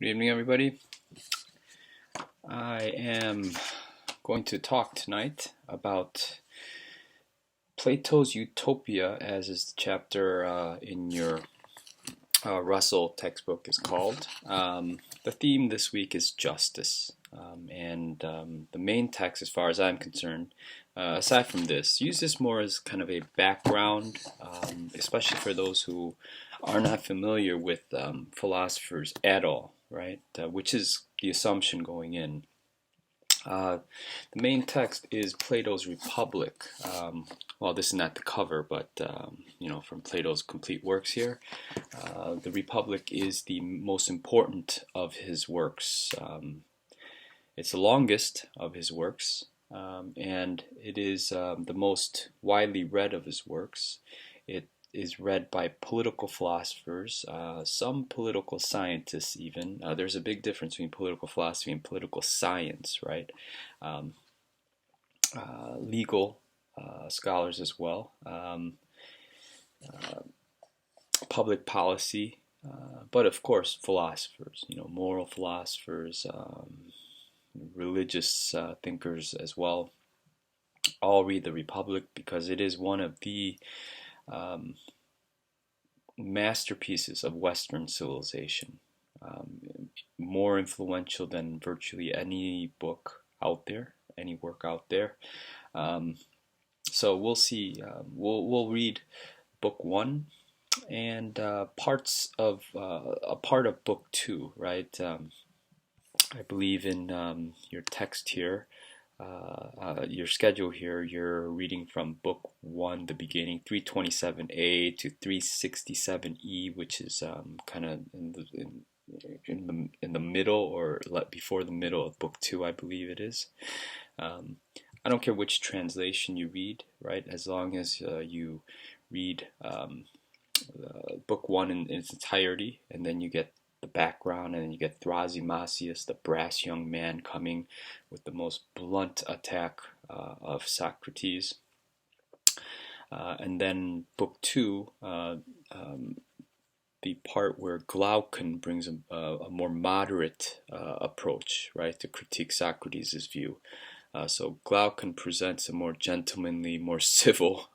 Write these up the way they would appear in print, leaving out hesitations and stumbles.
Good evening, everybody. I am going to talk tonight about Plato's Utopia, as is the chapter in your Russell textbook is called. The theme this week is justice. And the main text, as far as I'm concerned, aside from this, use this more as kind of a background, especially for those who are not familiar with philosophers at all, right? Which is the assumption going in. The main text is Plato's Republic. Well, this is not the cover, but from Plato's complete works here. The Republic is the most important of his works. It's the longest of his works, and it is the most widely read of his works. It is read by political philosophers, some political scientists even. There's a big difference between political philosophy and political science, right? Um, Legal scholars as well, public policy, but of course philosophers, moral philosophers, religious thinkers as well, all read the Republic because it is one of the um, masterpieces of Western civilization, more influential than virtually any book out there, any work out there. So we'll see. We'll read book one and parts of a part of book two, right? I believe in your text here, your schedule here, you're reading from book one, the beginning, 327A to 367E, which is kind of in the middle or before the middle of book two, I believe it is. I don't care which translation you read, right? As long as you read book one in its entirety, and then you get the background, and then you get Thrasymachus, the brass young man, coming with the most blunt attack of Socrates. And then book two, the part where Glaucon brings a more moderate approach, right, to critique Socrates' view. So Glaucon presents a more gentlemanly, more civil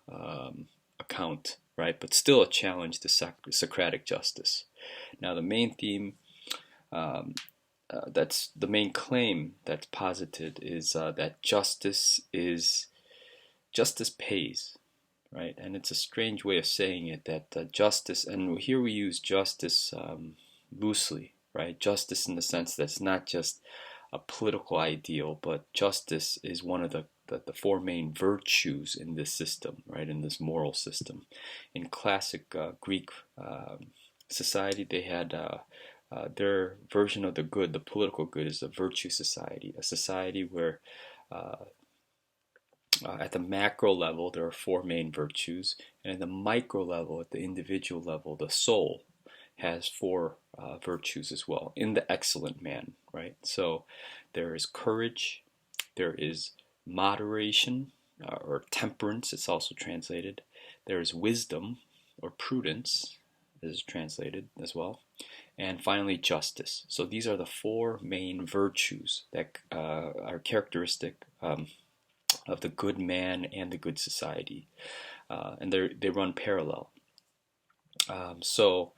account, right? But still a challenge to Socratic justice. Now, the main theme, that's the main claim that's posited, is that justice pays, right? And it's a strange way of saying it, that justice, and here we use justice loosely, right? Justice in the sense that it's not just a political ideal, but justice is one of the four main virtues in this system, right? In this moral system. In classic Greek society, they had their version of the good, the political good, is the virtue society, a society where at the macro level there are four main virtues, and at the micro level, at the individual level, the soul has four virtues as well, in the excellent man, right? So there is courage, there is moderation, or temperance, it's also translated. There is wisdom, or prudence, is translated as well. And finally, justice. So these are the four main virtues that are characteristic of the good man and the good society. And they run parallel. So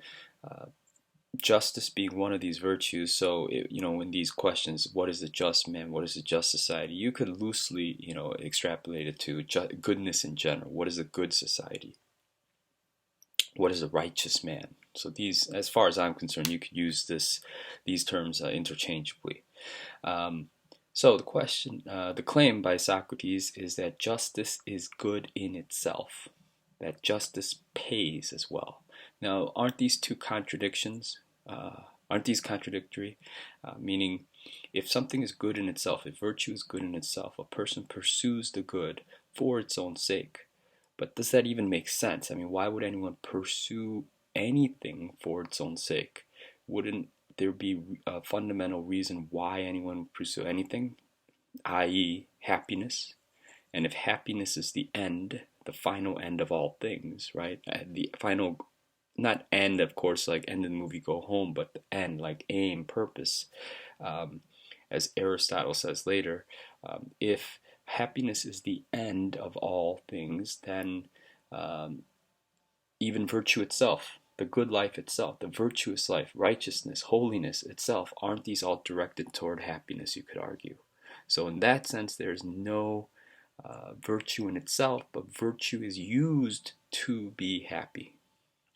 justice being one of these virtues. So in these questions, what is the just man? What is the just society? You could loosely extrapolate it to goodness in general. What is a good society? What is a righteous man? So these, as far as I'm concerned, you could use these terms interchangeably. So the claim by Socrates is that justice is good in itself, that justice pays as well. Now, aren't these two contradictions? Aren't these contradictory? Meaning, if something is good in itself, if virtue is good in itself, a person pursues the good for its own sake. But does that even make sense? I mean, why would anyone pursue anything for its own sake? Wouldn't there be a fundamental reason why anyone would pursue anything, i.e. happiness? And if happiness is the end, the final end of all things, right? The final not end, of course, like end of the movie, go home, but the end, like aim, purpose. Um, as Aristotle says later, if happiness is the end of all things, then um, even virtue itself, the good life itself, the virtuous life, righteousness, holiness itself, aren't these all directed toward happiness, you could argue? So, in that sense, there's no virtue in itself, but virtue is used to be happy.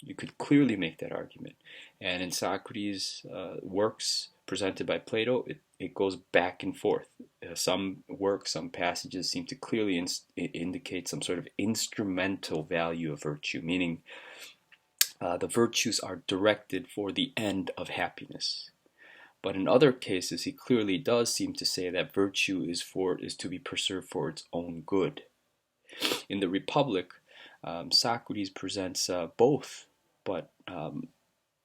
You could clearly make that argument. And in Socrates' works presented by Plato, it goes back and forth. Some works, some passages seem to clearly indicate some sort of instrumental value of virtue, meaning the virtues are directed for the end of happiness. But in other cases, he clearly does seem to say that virtue is to be preserved for its own good. In the Republic, Socrates presents both, but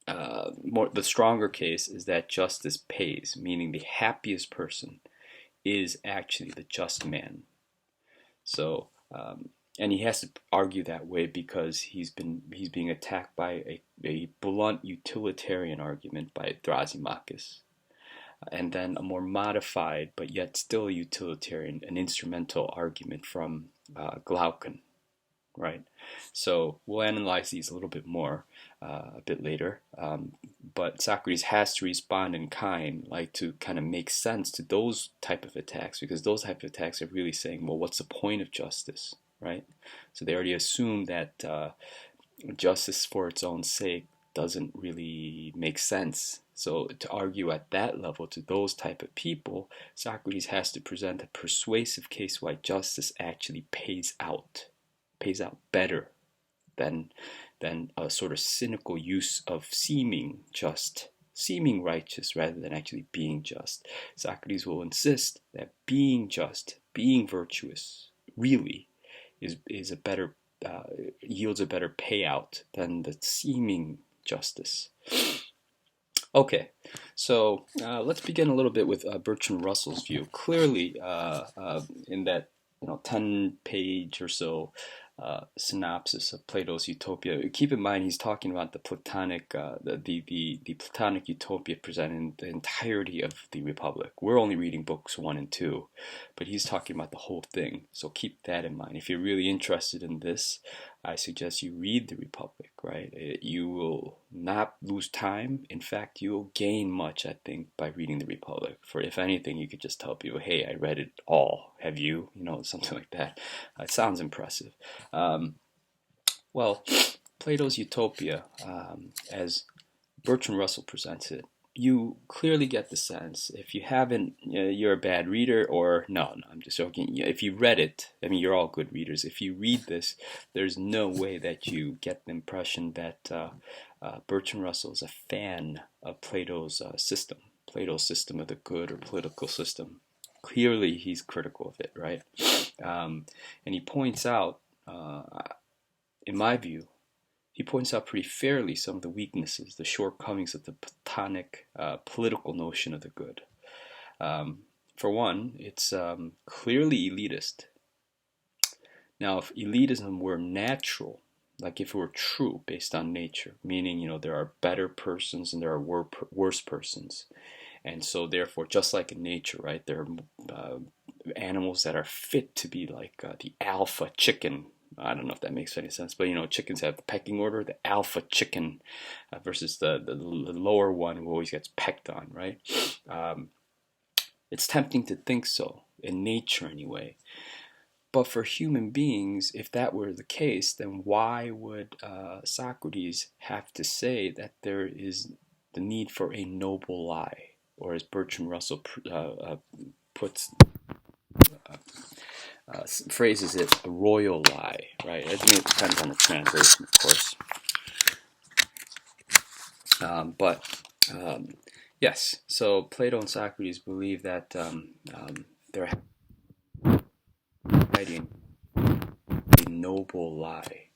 the stronger case is that justice pays, meaning the happiest person is actually the just man. So, and he has to argue that way because he's being attacked by a blunt utilitarian argument by Thrasymachus, and then a more modified but yet still utilitarian, an instrumental argument from Glaucon. Right, so we'll analyze these a little bit more a bit later. But Socrates has to respond in kind, like to kind of make sense to those type of attacks, because those type of attacks are really saying, well, what's the point of justice, right? So they already assume that justice for its own sake doesn't really make sense. So to argue at that level to those type of people, Socrates has to present a persuasive case why justice actually pays out better than a sort of cynical use of seeming just, seeming righteous rather than actually being just. Socrates will insist that being just, being virtuous, really is a better yields a better payout than the seeming justice. Okay, so let's begin a little bit with Bertrand Russell's view. Clearly, in that 10-page or so synopsis of Plato's Utopia. Keep in mind he's talking about the Platonic, the Platonic Utopia presenting the entirety of the Republic. We're only reading books 1 and 2, but he's talking about the whole thing. So keep that in mind. If you're really interested in this, I suggest you read the Republic. Right? You will not lose time. In fact, you will gain much, I think, by reading the Republic. For if anything, you could just tell people, "Hey, I read it all. Have you?" Something like that. It sounds impressive. Well, Plato's Utopia, as Bertrand Russell presents it, you clearly get the sense, if you haven't, you're a bad reader, or no, I'm just joking. If you read it, I mean, you're all good readers. If you read this, there's no way that you get the impression that Bertrand Russell is a fan of Plato's system of the good or political system. Clearly, he's critical of it, right? And he points out, in my view, he points out pretty fairly some of the weaknesses, the shortcomings of the Platonic political notion of the good. For one, it's clearly elitist. Now, if elitism were natural, like if it were true based on nature, meaning, there are better persons and there are worse persons, and so therefore, just like in nature, right, there are animals that are fit to be like the alpha chicken. I don't know if that makes any sense, but chickens have the pecking order. The alpha chicken versus the lower one who always gets pecked on, right? It's tempting to think so, in nature anyway. But for human beings, if that were the case, then why would Socrates have to say that there is the need for a noble lie? Or as Bertrand Russell phrases it, a royal lie, right? I think it depends on the translation, of course. Yes, so Plato and Socrates believe that they're hiding a noble lie.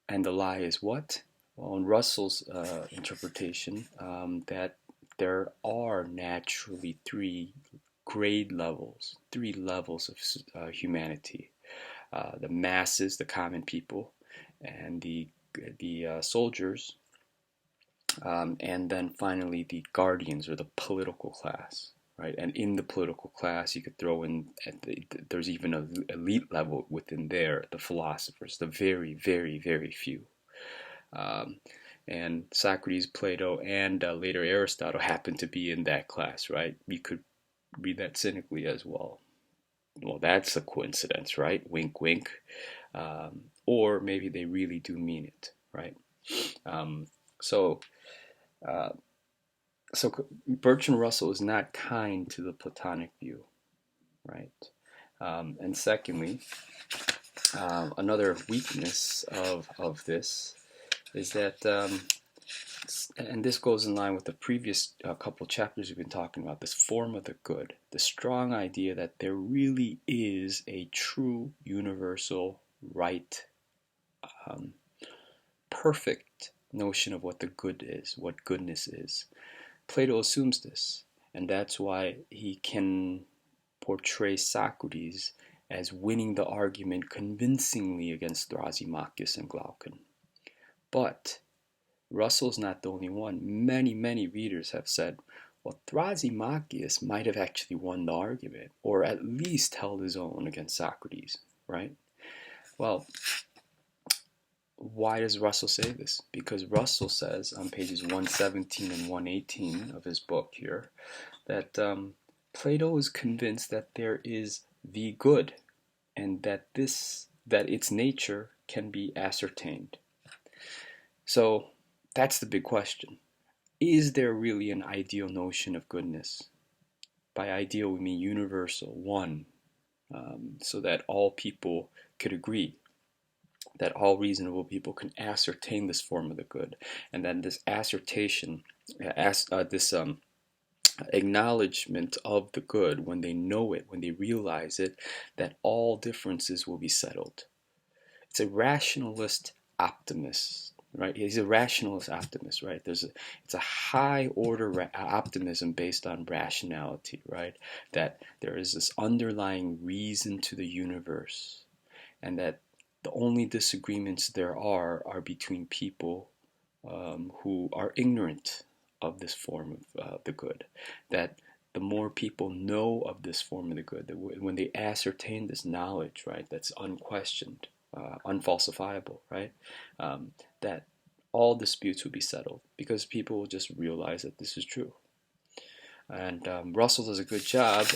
And the lie is what? Well, in Russell's interpretation, that there are naturally three levels of humanity. The masses, the common people, and the soldiers, and then finally the guardians, or the political class, right? And in the political class, you could throw in, there's even an elite level within there, the philosophers, the very, very, very few. Um, and Socrates, Plato, and later Aristotle happened to be in that class, right? You could read that cynically as well. Well, that's a coincidence, right? Wink, wink. Or maybe they really do mean it, right? Um, so, uh, so Bertrand Russell is not kind to the Platonic view, right? And secondly, another weakness of this is that, and this goes in line with the previous couple chapters we've been talking about, this form of the good, the strong idea that there really is a true universal right, um, perfect notion of what the good is, what goodness is. Plato assumes this, and that's why he can portray Socrates as winning the argument convincingly against Thrasymachus and Glaucon. But Russell's not the only one. Many, many readers have said, well, Thrasymachus might have actually won the argument, or at least held his own against Socrates, right? Well, why does Russell say this? Because Russell says on pages 117 and 118 of his book here that Plato is convinced that there is the good, and that its nature can be ascertained. So that's the big question. Is there really an ideal notion of goodness? By ideal, we mean universal, one, so that all people could agree, that all reasonable people can ascertain this form of the good, and then this assertion, this acknowledgement of the good, when they know it, when they realize it, that all differences will be settled. It's a rationalist optimist, right? He's a rationalist optimist, right? It's a high order optimism based on rationality, right? That there is this underlying reason to the universe, and that the only disagreements there are between people who are ignorant of this form of the good. That the more people know of this form of the good, that when they ascertain this knowledge, right, that's unquestioned, unfalsifiable, right, that all disputes will be settled because people will just realize that this is true. And Russell does a good job,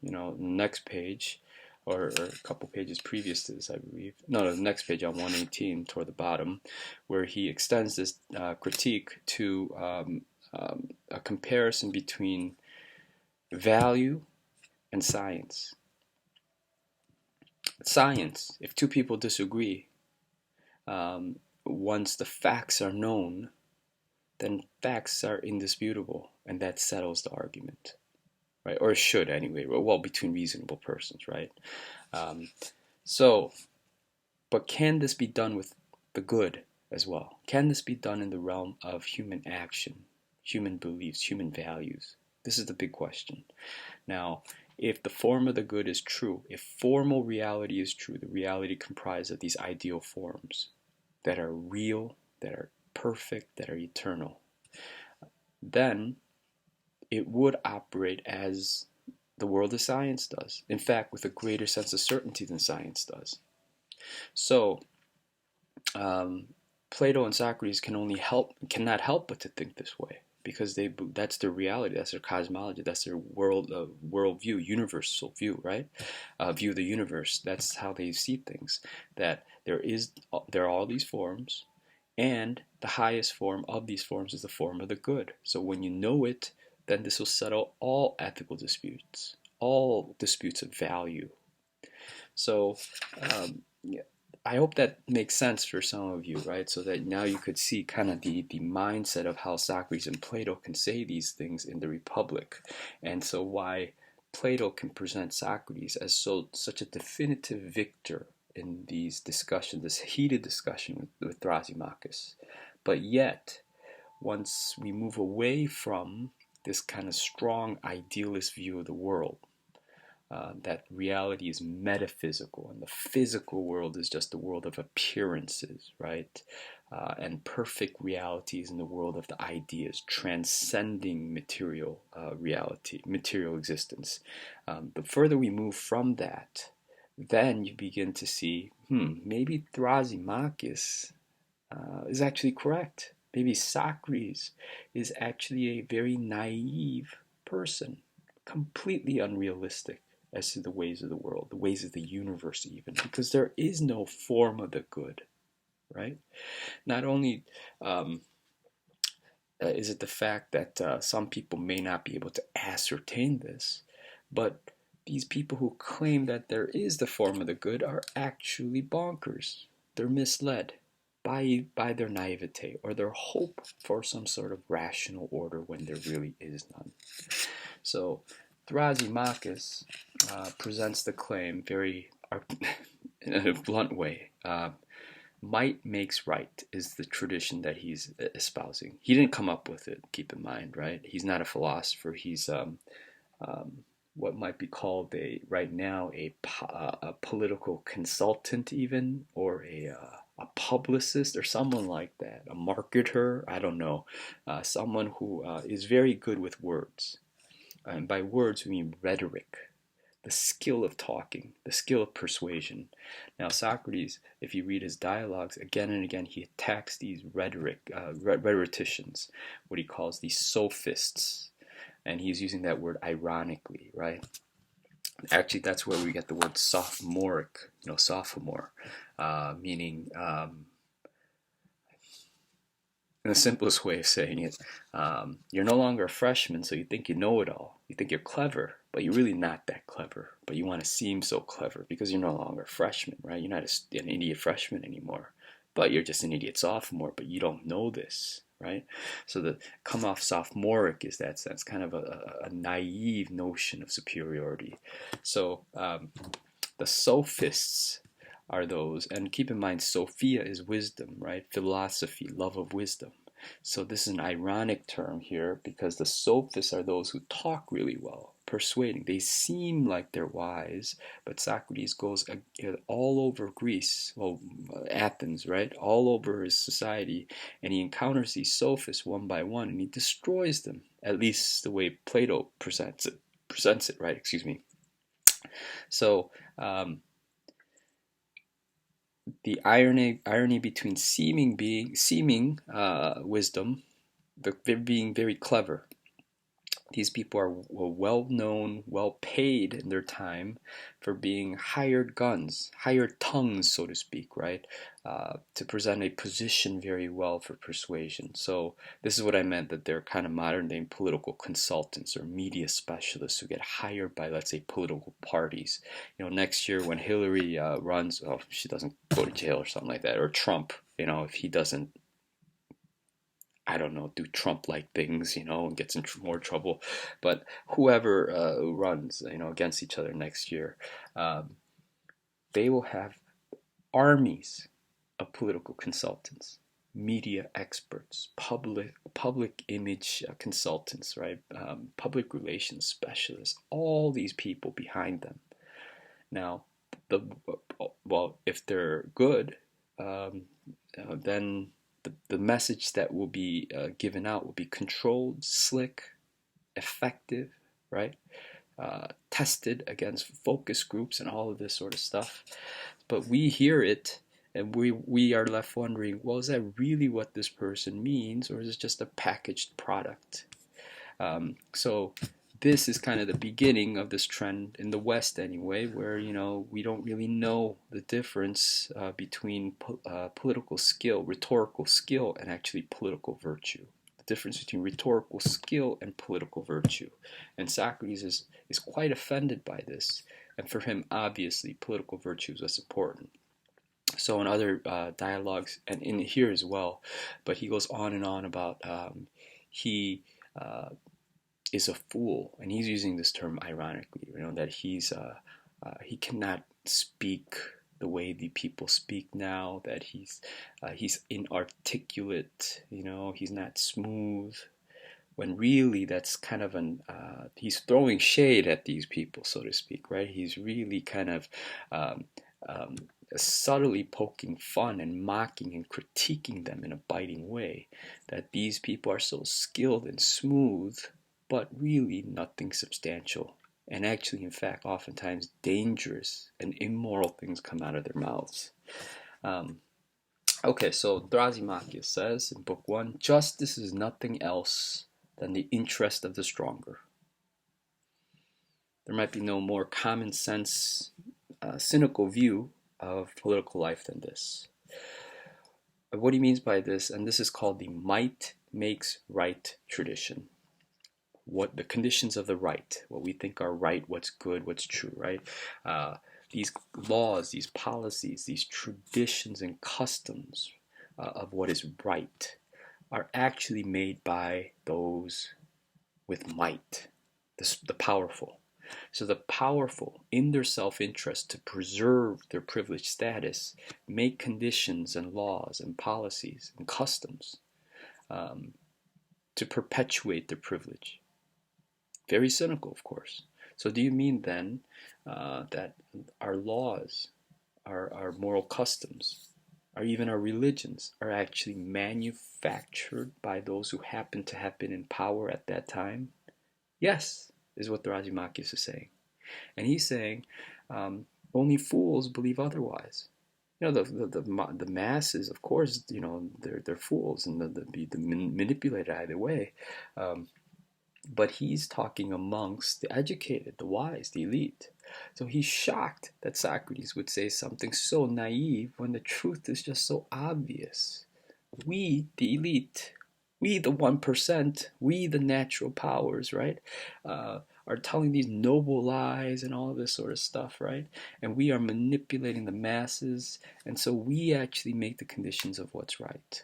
next page, or a couple pages previous to this, I believe. No, the next page on 118 toward the bottom, where he extends this critique to a comparison between value and science. Science, if two people disagree, once the facts are known, then facts are indisputable, and that settles the argument, right? Or it should anyway. Well, between reasonable persons, right? But can this be done with the good as well? Can this be done in the realm of human action, human beliefs, human values? This is the big question. Now, if the form of the good is true, if formal reality is true, the reality comprised of these ideal forms that are real, that are perfect, that are eternal, then it would operate as the world of science does. In fact, with a greater sense of certainty than science does. So, Plato and Socrates cannot help but to think this way, because that's their reality, that's their cosmology, that's their worldview, universal view, right? View of the universe. That's how they see things. That there are all these forms, and the highest form of these forms is the form of the good. So when you know it, then this will settle all ethical disputes, all disputes of value. So, yeah, I hope that makes sense for some of you, right? So that now you could see kind of the mindset of how Socrates and Plato can say these things in the Republic, and so why Plato can present Socrates as such a definitive victor in these discussions, this heated discussion with Thrasymachus. But yet, once we move away from this kind of strong idealist view of the world, that reality is metaphysical and the physical world is just the world of appearances, right? And perfect reality is in the world of the ideas, transcending material reality, material existence. The further we move from that, then you begin to see, maybe Thrasymachus is actually correct. Maybe Socrates is actually a very naive person, completely unrealistic as to the ways of the world, the ways of the universe, even, because there is no form of the good, right? Not only um, is it the fact that some people may not be able to ascertain this, but these people who claim that there is the form of the good are actually bonkers. They're misled by their naivete or their hope for some sort of rational order when there really is none. So Thrasymachus presents the claim very in a blunt way. Might makes right is the tradition that he's espousing. He didn't come up with it, keep in mind, right? He's not a philosopher. He's what might be called right now a political consultant, even, or a publicist or someone like that, a marketer. I don't know, someone who is very good with words, and by words we mean rhetoric, the skill of talking, the skill of persuasion. Now, Socrates, if you read his dialogues, again and again, he attacks these rhetoricians, what he calls these sophists. And he's using that word ironically, right? Actually, that's where we get the word sophomoric, sophomore, meaning, in the simplest way of saying it, you're no longer a freshman, so you think you know it all. You think you're clever, but you're really not that clever. But you want to seem so clever because you're no longer a freshman, right? You're not an idiot freshman anymore, but you're just an idiot sophomore, but you don't know this, right? So the come off sophomoric is that sense, kind of a naive notion of superiority. So the sophists are those, and keep in mind, Sophia is wisdom, right? Philosophy, love of wisdom. So this is an ironic term here because the sophists are those who talk really well, persuading. They seem like they're wise, but Socrates goes all over Greece, well, Athens, right? All over his society, and he encounters these sophists one by one, and he destroys them. At least the way Plato presents it, right? Excuse me. So the irony between seeming wisdom, being very clever. These people are well known, well paid in their time for being hired guns, hired tongues, so to speak, right? To present a position very well for persuasion. So this is what I meant, that they're kind of modern day political consultants or media specialists who get hired by, let's say, political parties. Next year when Hillary runs, she doesn't go to jail or something like that, or Trump, if he doesn't, I don't know, do Trump-like things, and gets in more trouble. But whoever runs, against each other next year, they will have armies of political consultants, media experts, public image consultants, right? Public relations specialists, all these people behind them. Now, if they're good, then the message that will be given out will be controlled, slick, effective, right? Tested against focus groups and all of this sort of stuff. But we hear it and we are left wondering, well, is that really what this person means, or is it just a packaged product? So this is kind of the beginning of this trend in the West anyway, where we don't really know the difference between political skill, rhetorical skill, and actually political virtue. The difference between rhetorical skill and political virtue. And Socrates is quite offended by this, and for him, obviously, political virtue is what's important. So in other dialogues, and in here as well, but he goes on and on about he is a fool, and he's using this term ironically, that he cannot speak the way the people speak now, that he's inarticulate, he's not smooth, when really that's kind of he's throwing shade at these people, so to speak, right? He's really kind of um, um, subtly poking fun and mocking and critiquing them in a biting way, that these people are so skilled and smooth, but really nothing substantial. And actually, in fact, oftentimes dangerous and immoral things come out of their mouths. Um, Okay, so Thrasymachus says in Book 1, justice is nothing else than the interest of the stronger. There might be no more common sense, cynical view of political life than this. What he means by this, and this is called the might makes right tradition. What the conditions of the right, what we think are right, what's good, what's true, right? These laws, these policies, these traditions and customs of what is right are actually made by those with might, the powerful. So the powerful, in their self-interest to preserve their privileged status, make conditions and laws and policies and customs um, to perpetuate their privilege. Very cynical, of course. So do you mean then that our laws, our moral customs, or even our religions are actually manufactured by those who happen to have been in power at that time? Yes, is what Thrasymachus is saying. And he's saying only fools believe otherwise. You know, the masses, of course, you know, they're fools and they'll be manipulated either way. Um, but he's talking amongst the educated, the wise, the elite. So he's shocked that Socrates would say something so naive when the truth is just so obvious. We, the elite, we, the 1%, we, the natural powers, right, are telling these noble lies and all of this sort of stuff, right? And we are manipulating the masses, and so we actually make the conditions of what's right.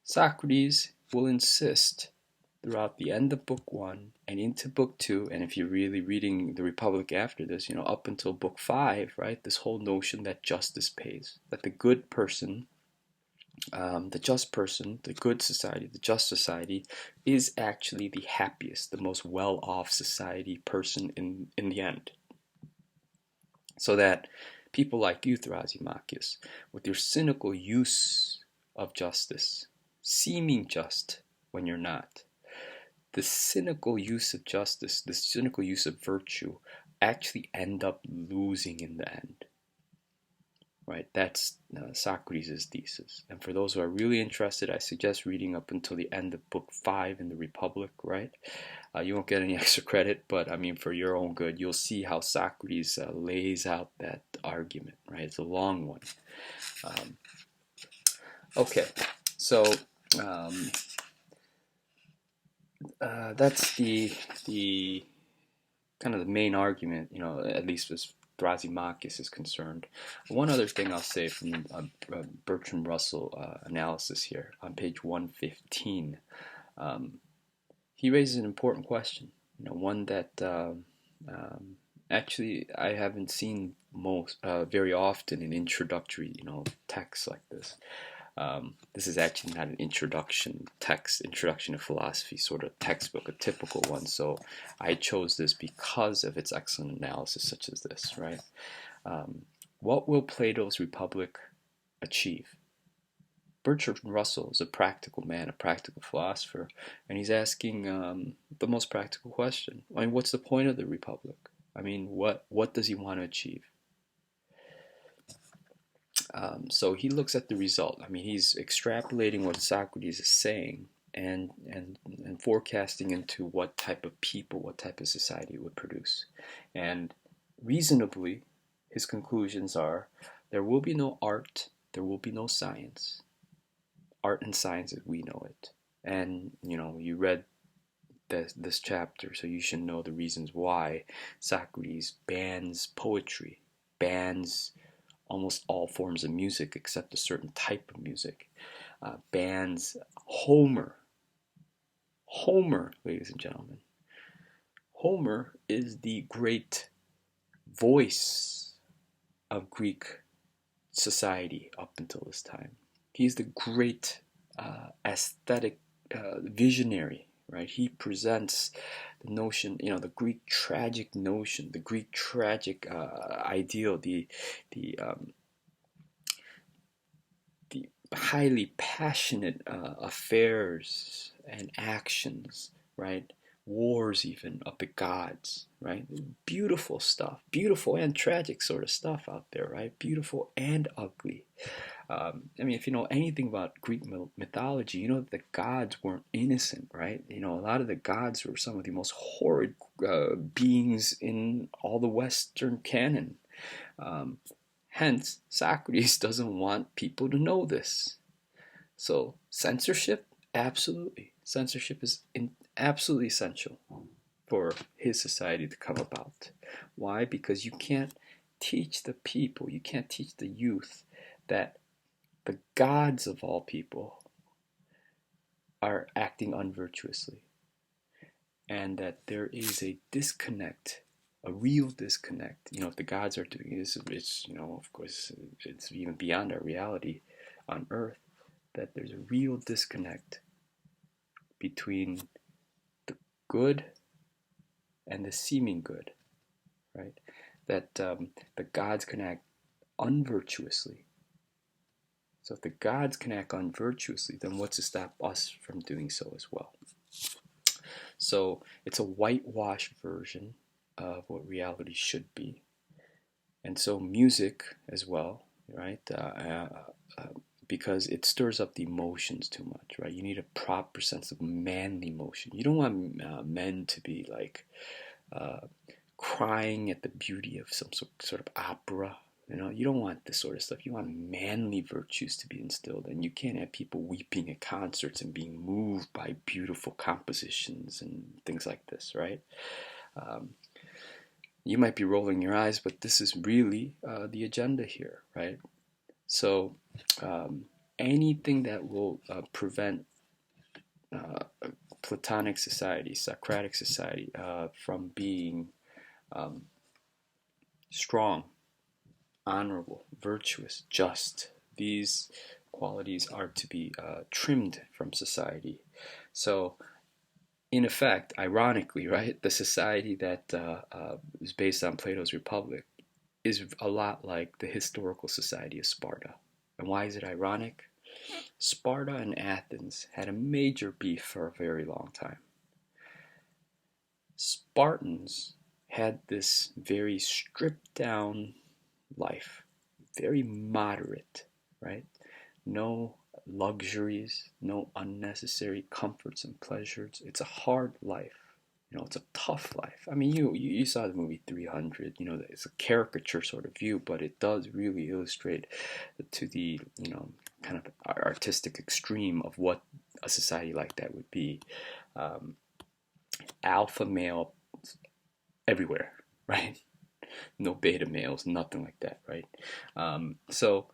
Socrates will insist throughout the end of Book 1 and into Book 2, and if you're really reading the Republic after this, you know, up until Book 5, right, this whole notion that justice pays, that the good person, the just person, the good society, the just society, is actually the happiest, the most well-off society person in the end. So that people like you, Thrasymachus, with your cynical use of justice, seeming just when you're not, the cynical use of justice, the cynical use of virtue, actually end up losing in the end. Right? That's Socrates' thesis. And for those who are really interested, I suggest reading up until the end of Book 5 in the Republic, right? You won't get any extra credit, but I mean, for your own good, you'll see how Socrates lays out that argument, right? It's a long one. Okay, so um, that's the kind of the main argument, you know, at least as Thrasymachus is concerned. One other thing I'll say from Bertrand Russell analysis here on page 115, um, he raises an important question, you know, one that actually I haven't seen very often in introductory, you know, texts like this. This is actually not an introduction text, introduction to philosophy sort of textbook, a typical one. So I chose this because of its excellent analysis, such as this, right? What will Plato's Republic achieve? Bertrand Russell is a practical man, a practical philosopher, and he's asking the most practical question. I mean, what's the point of the Republic? I mean, what does he want to achieve? So he looks at the result. I mean, he's extrapolating what Socrates is saying and forecasting into what type of people, what type of society it would produce. And reasonably, his conclusions are there will be no art, there will be no science. Art and science as we know it. And, you know, you read this chapter, so you should know the reasons why Socrates bans poetry, bans almost all forms of music except a certain type of music, bans Homer. Homer, ladies and gentlemen. Homer is the great voice of Greek society up until this time. He's the great aesthetic visionary, right? He presents the notion, the Greek tragic notion, the Greek tragic ideal, the um, the highly passionate affairs and actions, right? Wars, even of the gods, right? Beautiful stuff, beautiful and tragic sort of stuff out there, right? Beautiful and ugly. I mean, if you know anything about Greek mythology, you know that the gods weren't innocent, right? You know, a lot of the gods were some of the most horrid beings in all the Western canon. Um, Hence, Socrates doesn't want people to know this. So, censorship, absolutely. Censorship is absolutely essential for his society to come about. Why? Because you can't teach the people, you can't teach the youth that the gods of all people are acting unvirtuously, and that there is a disconnect, a real disconnect. You know, if the gods are doing this, it's, of course, it's even beyond our reality on earth, that there's a real disconnect between the good and the seeming good, right? That the gods can act unvirtuously. So if the gods can act unvirtuously, then what's to stop us from doing so as well? So it's a whitewashed version of what reality should be. And so music as well, right? Because it stirs up the emotions too much, right? You need a proper sense of manly emotion. You don't want men to be like uh, crying at the beauty of some sort of opera. You don't want this sort of stuff. You want manly virtues to be instilled, and you can't have people weeping at concerts and being moved by beautiful compositions and things like this, right? Um, you might be rolling your eyes, but this is really the agenda here, right? So anything that will prevent Platonic society, Socratic society, from being um, strong, honorable, virtuous, just. These qualities are to be trimmed from society. So, in effect, ironically, right, the society that is based on Plato's Republic is a lot like the historical society of Sparta. And why is it ironic? Sparta and Athens had a major beef for a very long time. Spartans had this very stripped down life, very moderate, right? No luxuries, no unnecessary comforts and pleasures. It's a hard life. It's a tough life. I mean, you saw the movie 300. It's a caricature sort of view, but it does really illustrate to the kind of artistic extreme of what a society like that would be. Um, Alpha male everywhere, right? No beta males, nothing like that, right? So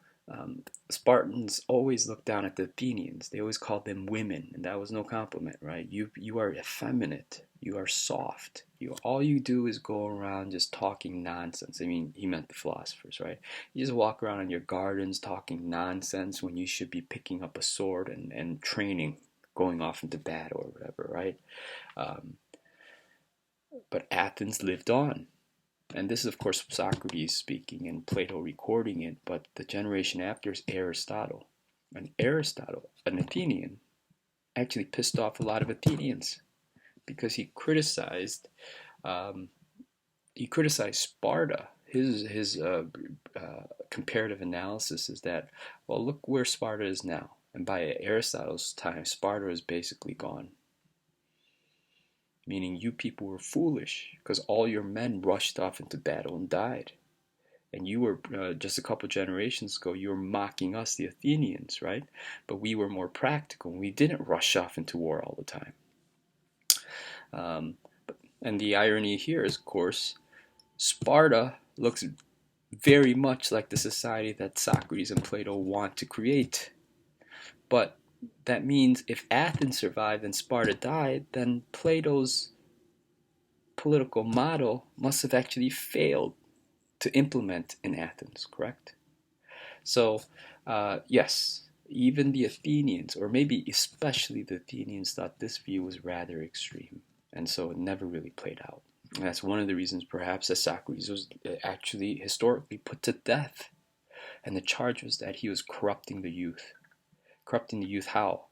Spartans always looked down at the Athenians. They always called them women, and that was no compliment, right? You are effeminate. You are soft. All you do is go around just talking nonsense. I mean, he meant the philosophers, right? You just walk around in your gardens talking nonsense when you should be picking up a sword and training, going off into battle or whatever, right? But Athens lived on. And this is, of course, Socrates speaking and Plato recording it, but the generation after is Aristotle. And Aristotle, an Athenian, actually pissed off a lot of Athenians because um, he criticized Sparta. His comparative analysis is that, well, look where Sparta is now. And by Aristotle's time, Sparta is basically gone. Meaning you people were foolish because all your men rushed off into battle and died. And you were, just a couple generations ago, you were mocking us, the Athenians, right? But we were more practical. We didn't rush off into war all the time. And the irony here is, of course, Sparta looks very much like the society that Socrates and Plato want to create. But that means if Athens survived and Sparta died, then Plato's political model must have actually failed to implement in Athens, correct? So, yes, Even the Athenians, or maybe especially the Athenians, thought this view was rather extreme, and so it never really played out. And that's one of the reasons, perhaps, that Socrates was actually historically put to death. And the charge was that he was corrupting the youth. Corrupting the youth how?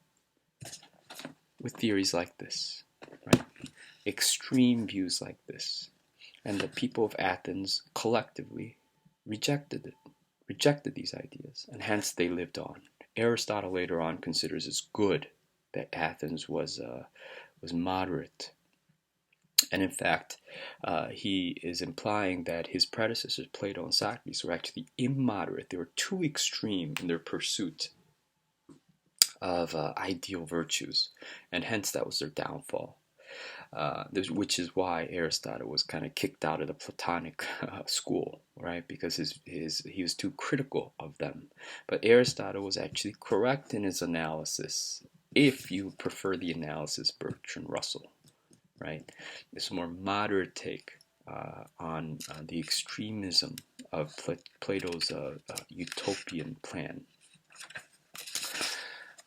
With theories like this, right? Extreme views like this. And the people of Athens collectively rejected it, rejected these ideas, and hence they lived on. Aristotle later on considers it good that Athens was moderate, and in fact, he is implying that his predecessors, Plato and Socrates, were actually immoderate. They were too extreme in their pursuit of ideal virtues, and hence that was their downfall. Which is why Aristotle was kind of kicked out of the Platonic school, right? Because he was too critical of them. But Aristotle was actually correct in his analysis, if you prefer the analysis Bertrand Russell, right? It's a more moderate take on the extremism of Plato's utopian plan.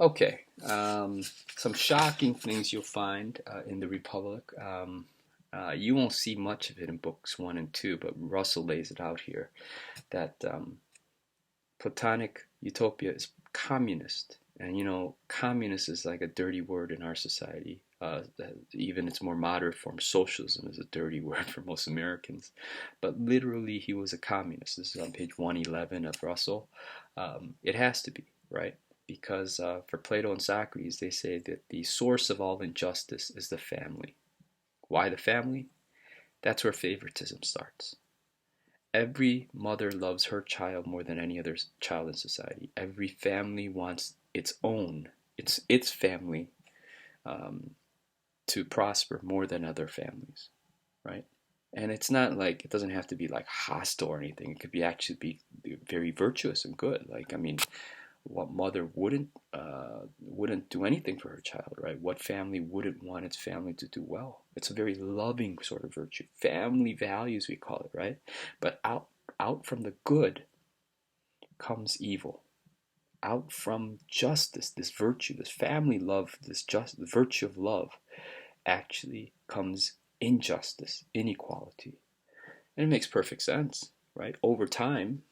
Okay, some shocking things you'll find in the Republic. You won't see much of it in books 1 and 2, but Russell lays it out here that Platonic utopia is communist. And you know, communist is like a dirty word in our society. Even its more moderate form, socialism, is a dirty word for most Americans. But literally, he was a communist. This is on page 111 of Russell. It has to be, right? Because for Plato and Socrates, they say that the source of all injustice is the family. Why the family? That's where favoritism starts. Every mother loves her child more than any other child in society. Every family wants its own, its family to prosper more than other families, right? And it's not like, it doesn't have to be like hostile or anything. It could be actually be very virtuous and good. Like, I mean, what mother wouldn't do anything for her child, right? What family wouldn't want its family to do well? It's a very loving sort of virtue. Family values, we call it, right? But out from the good comes evil. Out from justice, this virtue, this family love, the virtue of love, actually comes injustice, inequality. And it makes perfect sense, right? Over time,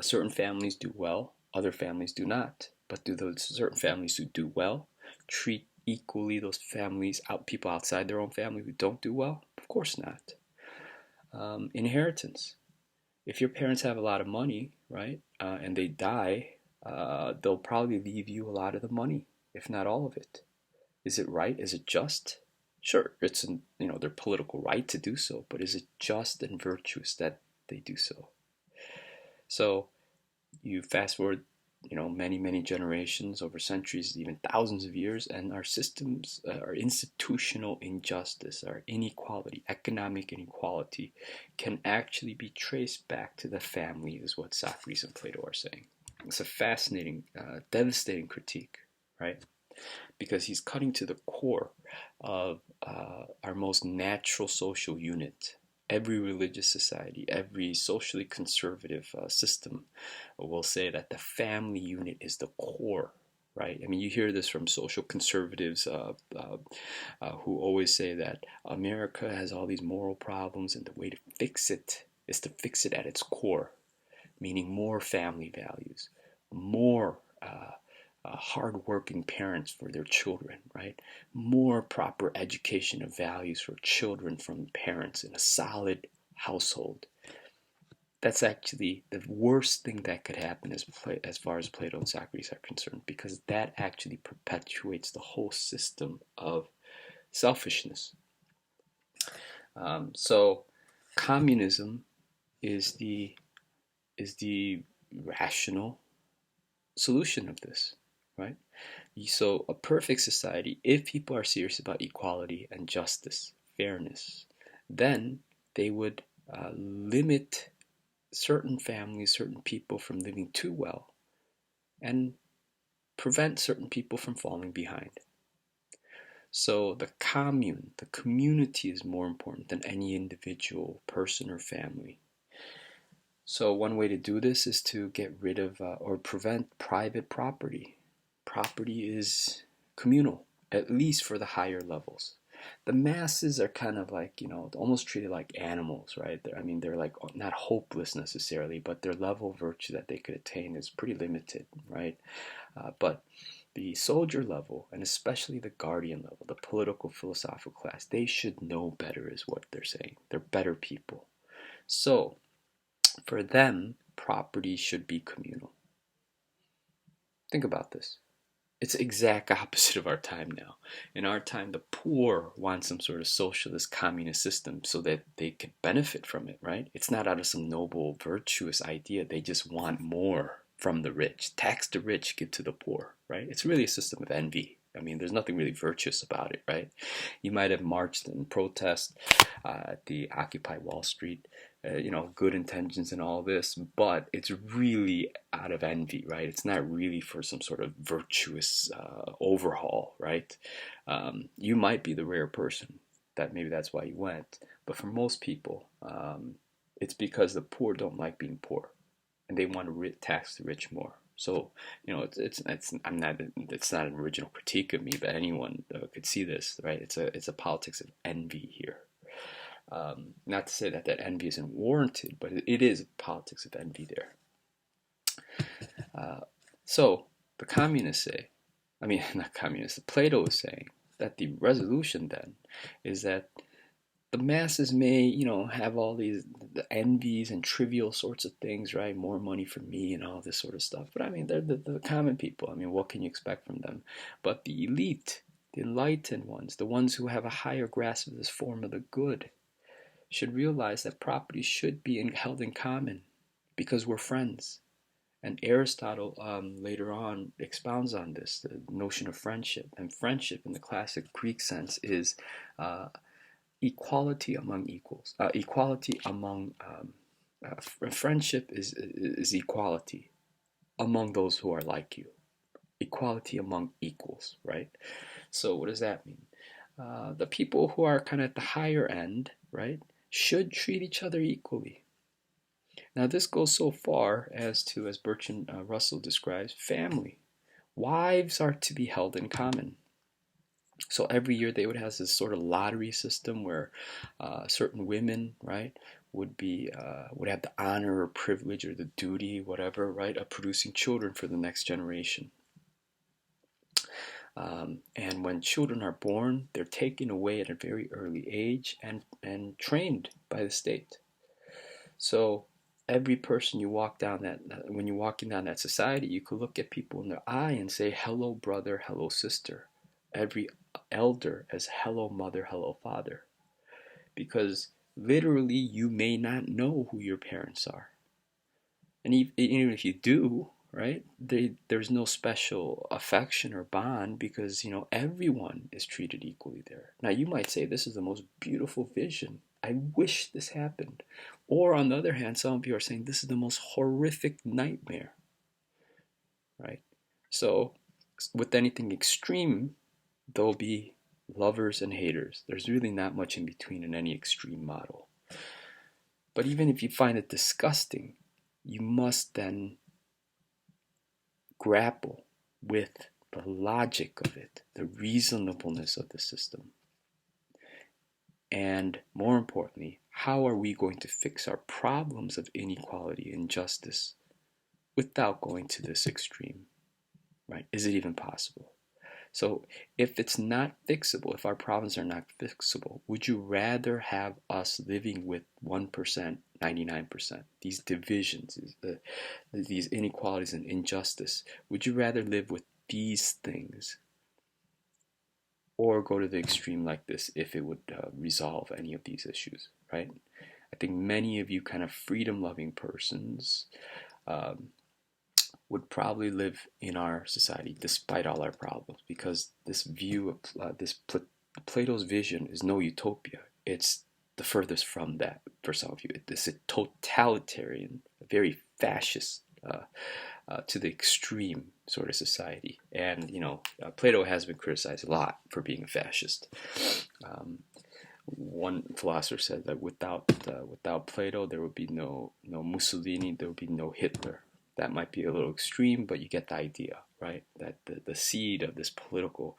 certain families do well, other families do not. But do those certain families who do well treat equally those people outside their own family who don't do well? Of course not. Inheritance. If your parents have a lot of money, right, and they die, they'll probably leave you a lot of the money, if not all of it. Is it right? Is it just? Sure, it's their political right to do so, but is it just and virtuous that they do so? So you fast forward, many generations, over centuries, even thousands of years, and our systems, our institutional injustice, our inequality, economic inequality, can actually be traced back to the family, is what Socrates and Plato are saying. It's a fascinating, devastating critique, right? Because he's cutting to the core of our most natural social unit. Every religious society, every socially conservative system will say that the family unit is the core, right? I mean, you hear this from social conservatives who always say that America has all these moral problems, and the way to fix it is to fix it at its core, meaning more family values, more hardworking parents for their children, right? More proper education of values for children from parents in a solid household. That's actually the worst thing that could happen as far as Plato and Socrates are concerned, because that actually perpetuates the whole system of selfishness. So communism is the rational solution of this, right? So a perfect society, if people are serious about equality and justice, fairness, then they would limit certain families, certain people from living too well, and prevent certain people from falling behind. So the commune, the community, is more important than any individual person or family. So one way to do this is to get rid of or prevent private property. Property is communal, at least for the higher levels. The masses are kind of like, almost treated like animals, right? They're like not hopeless necessarily, but their level of virtue that they could attain is pretty limited, right? But the soldier level, and especially the guardian level, the political philosophical class, they should know better, is what they're saying. They're better people. So, for them, property should be communal. Think about this. It's the exact opposite of our time now. In our time, the poor want some sort of socialist communist system so that they can benefit from it, right? It's not out of some noble, virtuous idea. They just want more from the rich. Tax the rich, give to the poor, right? It's really a system of envy. There's nothing really virtuous about it, right? You might have marched and protest at the Occupy Wall Street, good intentions and all this, but it's really out of envy, right? It's not really for some sort of virtuous overhaul, right? You might be the rare person that maybe that's why you went, but for most people, it's because the poor don't like being poor, and they want to tax the rich more. So it's not an original critique of me, but anyone could see this, right? It's a politics of envy here. Not to say that envy isn't warranted, but it is politics of envy there. So the communists say, not communists, Plato is saying that the resolution then is that the masses may, have all these envies and trivial sorts of things, right? More money for me and all this sort of stuff. But they're the common people. What can you expect from them? But the elite, the enlightened ones, the ones who have a higher grasp of this form of the good, should realize that property should be held in common because we're friends. And Aristotle later on expounds on this, the notion of friendship. And friendship in the classic Greek sense is equality among equals. Friendship is equality among those who are like you. Equality among equals, right? So what does that mean? The people who are kind of at the higher end, right, should treat each other equally. Now, this goes so far as to, as Bertrand Russell describes, family. Wives are to be held in common. So every year they would have this sort of lottery system where certain women, right, would have the honor or privilege or the duty, whatever, right, of producing children for the next generation. And when children are born, they're taken away at a very early age and trained by the state. So every person when you're walking down that society, you could look at people in their eye and say, hello, brother, hello, sister. Every elder as hello, mother, hello, father. Because literally, you may not know who your parents are. And even if you do, right, there's no special affection or bond because, everyone is treated equally there. Now, you might say this is the most beautiful vision. I wish this happened. Or on the other hand, some of you are saying this is the most horrific nightmare, right? So with anything extreme, there'll be lovers and haters. There's really not much in between in any extreme model. But even if you find it disgusting, you must then grapple with the logic of it, the reasonableness of the system. And more importantly, how are we going to fix our problems of inequality and injustice without going to this extreme, right? Is it even possible? So if it's not fixable, if our problems are not fixable, would you rather have us living with 1%, 99%, these divisions, these inequalities and injustice? Would you rather live with these things or go to the extreme like this if it would resolve any of these issues, right? I think many of you kind of freedom-loving persons would probably live in our society despite all our problems, because this view of Plato's vision is no utopia. It's the furthest from that for some of you. It's a totalitarian, very fascist, to the extreme sort of society. And Plato has been criticized a lot for being a fascist. One philosopher said that without Plato, there would be no Mussolini, there would be no Hitler. That might be a little extreme, but you get the idea, right? That the seed of this political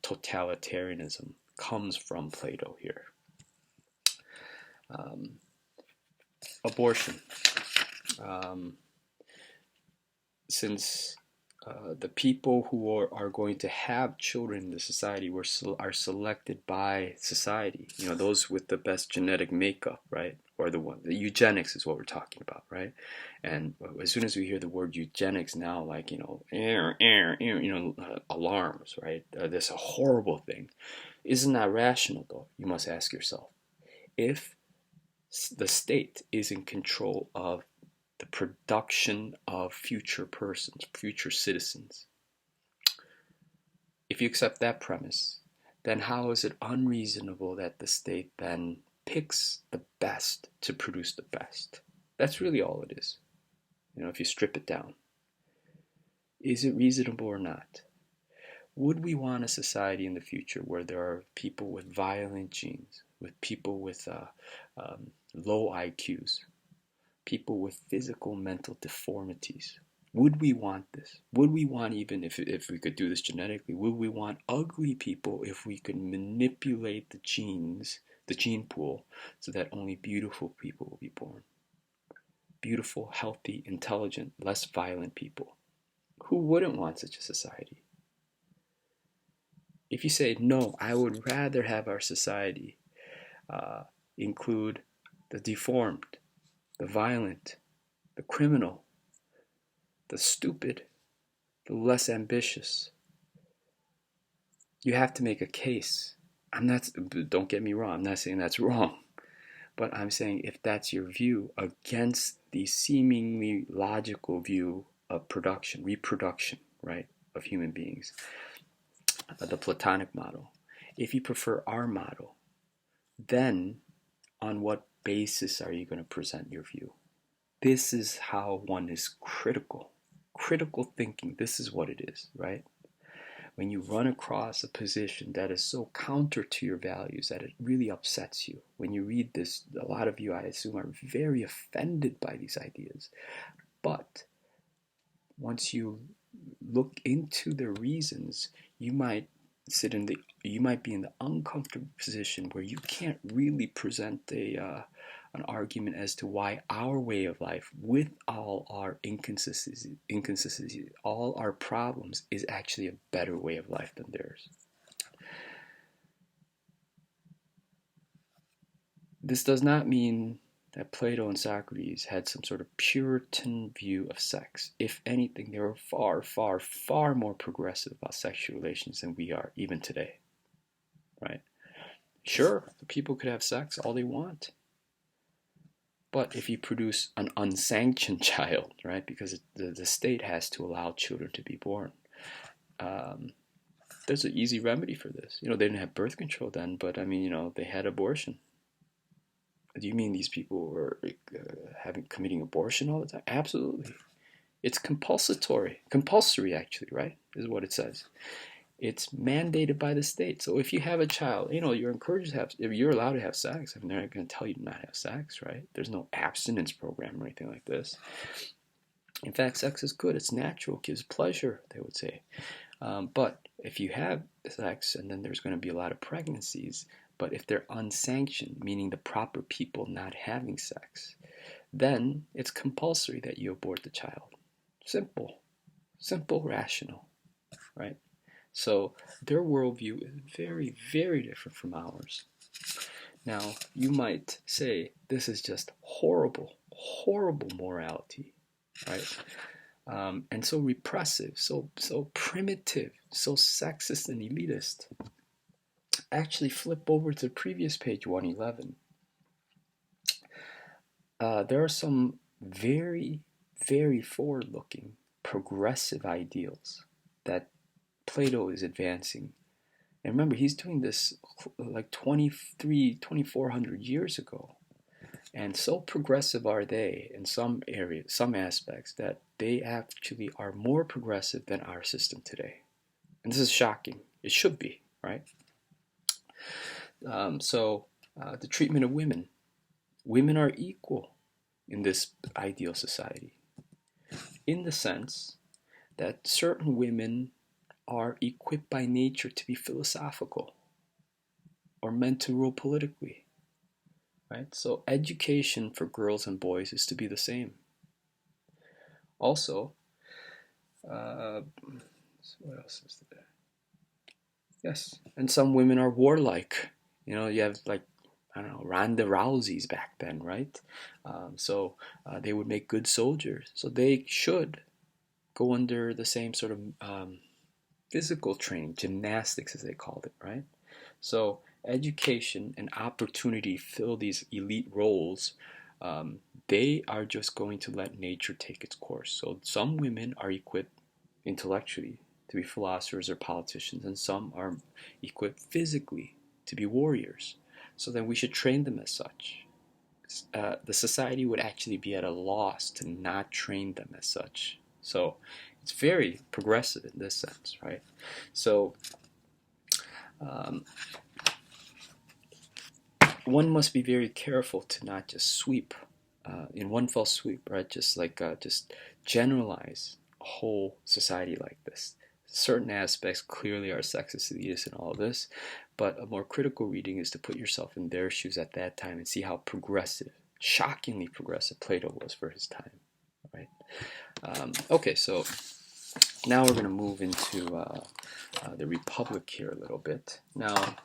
totalitarianism comes from Plato here. Abortion. Since the people who are going to have children in the society are selected by society, those with the best genetic makeup, right? Or the eugenics is what we're talking about, right? And as soon as we hear the word eugenics now, like, alarms, right? This is a horrible thing. Isn't that rational, though? You must ask yourself. If the state is in control of the production of future persons, future citizens. If you accept that premise, then how is it unreasonable that the state then picks the best to produce the best? That's really all it is, if you strip it down. Is it reasonable or not? Would we want a society in the future where there are people with violent genes, with people with low IQs, people with physical, mental deformities? Would we want this? Would we want, even if we could do this genetically, would we want ugly people if we could manipulate the genes, the gene pool, so that only beautiful people will be born? Beautiful, healthy, intelligent, less violent people. Who wouldn't want such a society? If you say, no, I would rather have our society include the deformed, the violent, the criminal, the stupid, the less ambitious, you have to make a case. Don't get me wrong, I'm not saying that's wrong, but I'm saying if that's your view against the seemingly logical view of reproduction, right, of human beings, the Platonic model, if you prefer our model, then on what basis are you going to present your view? This is how one is critical. Critical thinking, this is what it is, right? When you run across a position that is so counter to your values that it really upsets you. When you read this, a lot of you, I assume, are very offended by these ideas. But once you look into the reasons, you might be in the uncomfortable position where you can't really present an argument as to why our way of life, with all our inconsistencies, all our problems, is actually a better way of life than theirs. This does not mean that Plato and Socrates had some sort of Puritan view of sex. If anything, they were far, far, far more progressive about sexual relations than we are, even today. Right? Sure, people could have sex all they want. But if you produce an unsanctioned child, right, because the state has to allow children to be born, there's an easy remedy for this. They didn't have birth control then, but they had abortion. Do you mean these people were committing abortion all the time? Absolutely. It's compulsory actually, right, is what it says. It's mandated by the state. So if you have a child, you're encouraged to have, if you're allowed to have sex, they're not going to tell you to not have sex, right? There's no abstinence program or anything like this. In fact, sex is good. It's natural. It gives pleasure, they would say. But if you have sex and then there's going to be a lot of pregnancies, but if they're unsanctioned, meaning the proper people not having sex, then it's compulsory that you abort the child. Simple, rational, right? So their worldview is very, very different from ours. Now, you might say this is just horrible, horrible morality, right? And so repressive, so primitive, so sexist and elitist. Actually, flip over to the previous page, 111. There are some very, very forward-looking, progressive ideals that Plato is advancing. And remember, he's doing this like 2,400 years ago. And so progressive are they in some areas, some aspects, that they actually are more progressive than our system today. And this is shocking. It should be, right? The treatment of women. Women are equal in this ideal society, in the sense that certain women are equipped by nature to be philosophical or meant to rule politically, right? So education for girls and boys is to be the same. Also, uh, what else is there? Yes, and some women are warlike. You have like, I don't know, Ronda Rousey's back then, right? They would make good soldiers. So they should go under the same sort of physical training, gymnastics as they called it, right? So education and opportunity fill these elite roles. They are just going to let nature take its course. So some women are equipped intellectually to be philosophers or politicians, and some are equipped physically to be warriors. So then we should train them as such. The society would actually be at a loss to not train them as such. So it's very progressive in this sense, right? So um, one must be very careful to not just sweep in one fell sweep, right? Just generalize a whole society like this. Certain aspects clearly are sexist, elitist, and all of this, but a more critical reading is to put yourself in their shoes at that time and see how progressive, shockingly progressive Plato was for his time, right? Okay, so now we're going to move into the Republic here a little bit. Now,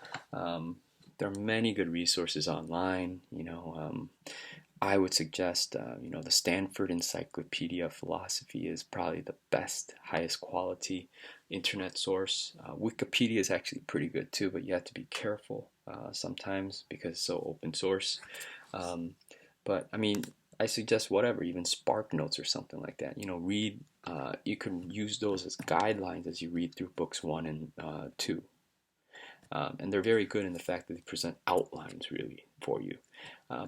there are many good resources online. I would suggest, the Stanford Encyclopedia of Philosophy is probably the best, highest quality internet source. Wikipedia is actually pretty good too, but you have to be careful sometimes because it's so open source. But I mean, I suggest whatever, even Spark Notes or something like that. Read. You can use those as guidelines as you read through books 1 and 2. And they're very good in the fact that they present outlines really for you.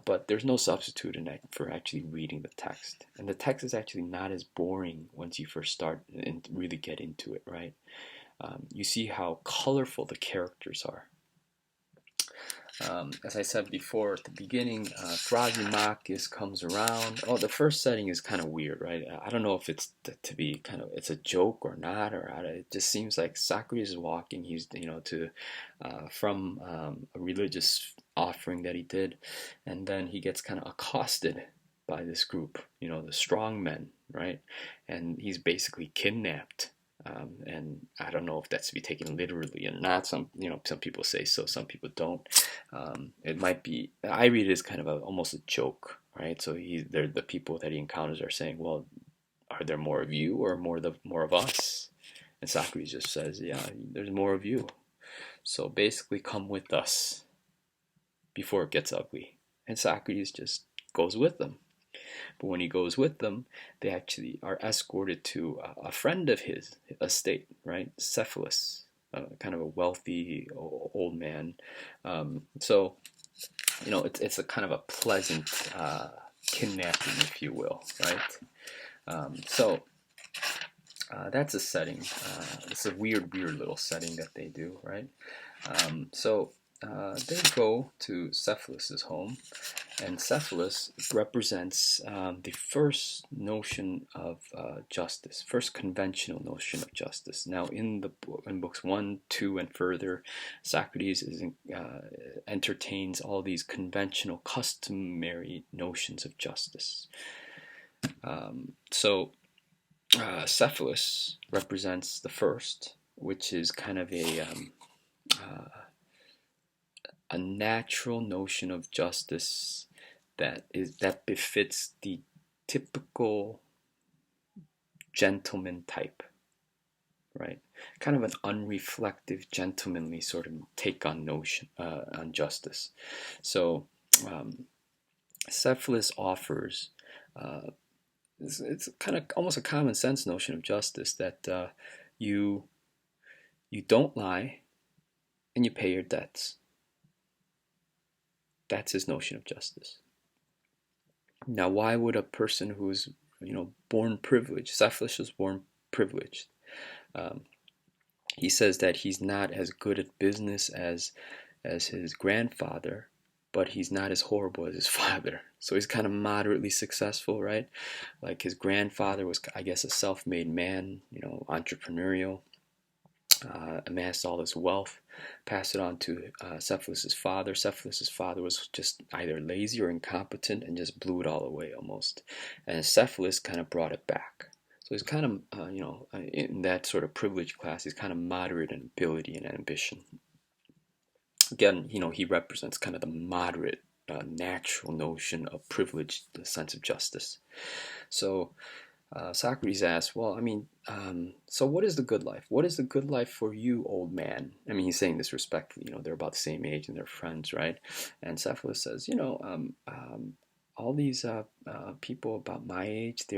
But there's no substitute for actually reading the text. And the text is actually not as boring once you first start and really get into it, right? You see how colorful the characters are. As I said before at the beginning, Thrasymachus comes around. Oh, the first setting is kind of weird, right? I don't know if it's to be kind of it's a joke or not, or it just seems like Socrates is walking. He's from a religious offering that he did, and then he gets kind of accosted by this group, the strong men, right? And he's basically kidnapped. And I don't know if that's to be taken literally or not. Some people say so, some people don't. It might be. I read it as kind of almost a joke, right? So the people that he encounters are saying, "Well, are there more of you or more of us?" And Socrates just says, "Yeah, there's more of you. So basically, come with us before it gets ugly." And Socrates just goes with them. But when he goes with them, they actually are escorted to a friend of his estate, right? Cephalus, kind of a wealthy old man. It's a kind of a pleasant kidnapping, if you will, right? That's a setting. It's a weird little setting that they do, right? They go to Cephalus's home, and Cephalus represents the first notion of justice, first conventional notion of justice. Now, in books 1, 2, and further, Socrates entertains all these conventional, customary notions of justice. Cephalus represents the first, which is kind of a natural notion of justice that befits the typical gentleman type, right? Kind of an unreflective, gentlemanly sort of take on justice. So Cephalus offers. It's kind of almost a common sense notion of justice that you don't lie and you pay your debts. That's his notion of justice. Now, why would a person who's born privileged? Cephalus was born privileged. He says that he's not as good at business as as his grandfather, but he's not as horrible as his father. So he's kind of moderately successful, right? Like his grandfather was, I guess, a self-made man, entrepreneurial, amassed all this wealth, passed it on to Cephalus's father. Cephalus's father was just either lazy or incompetent and just blew it all away almost. And Cephalus kind of brought it back. So he's kind of, in that sort of privileged class, he's kind of moderate in ability and ambition. Again, he represents kind of the moderate, natural notion of privilege, the sense of justice. So Socrates asks, well, so what is the good life? What is the good life for you, old man? I mean, he's saying this respectfully, they're about the same age and they're friends, right? And Cephalus says, all these people about my age, they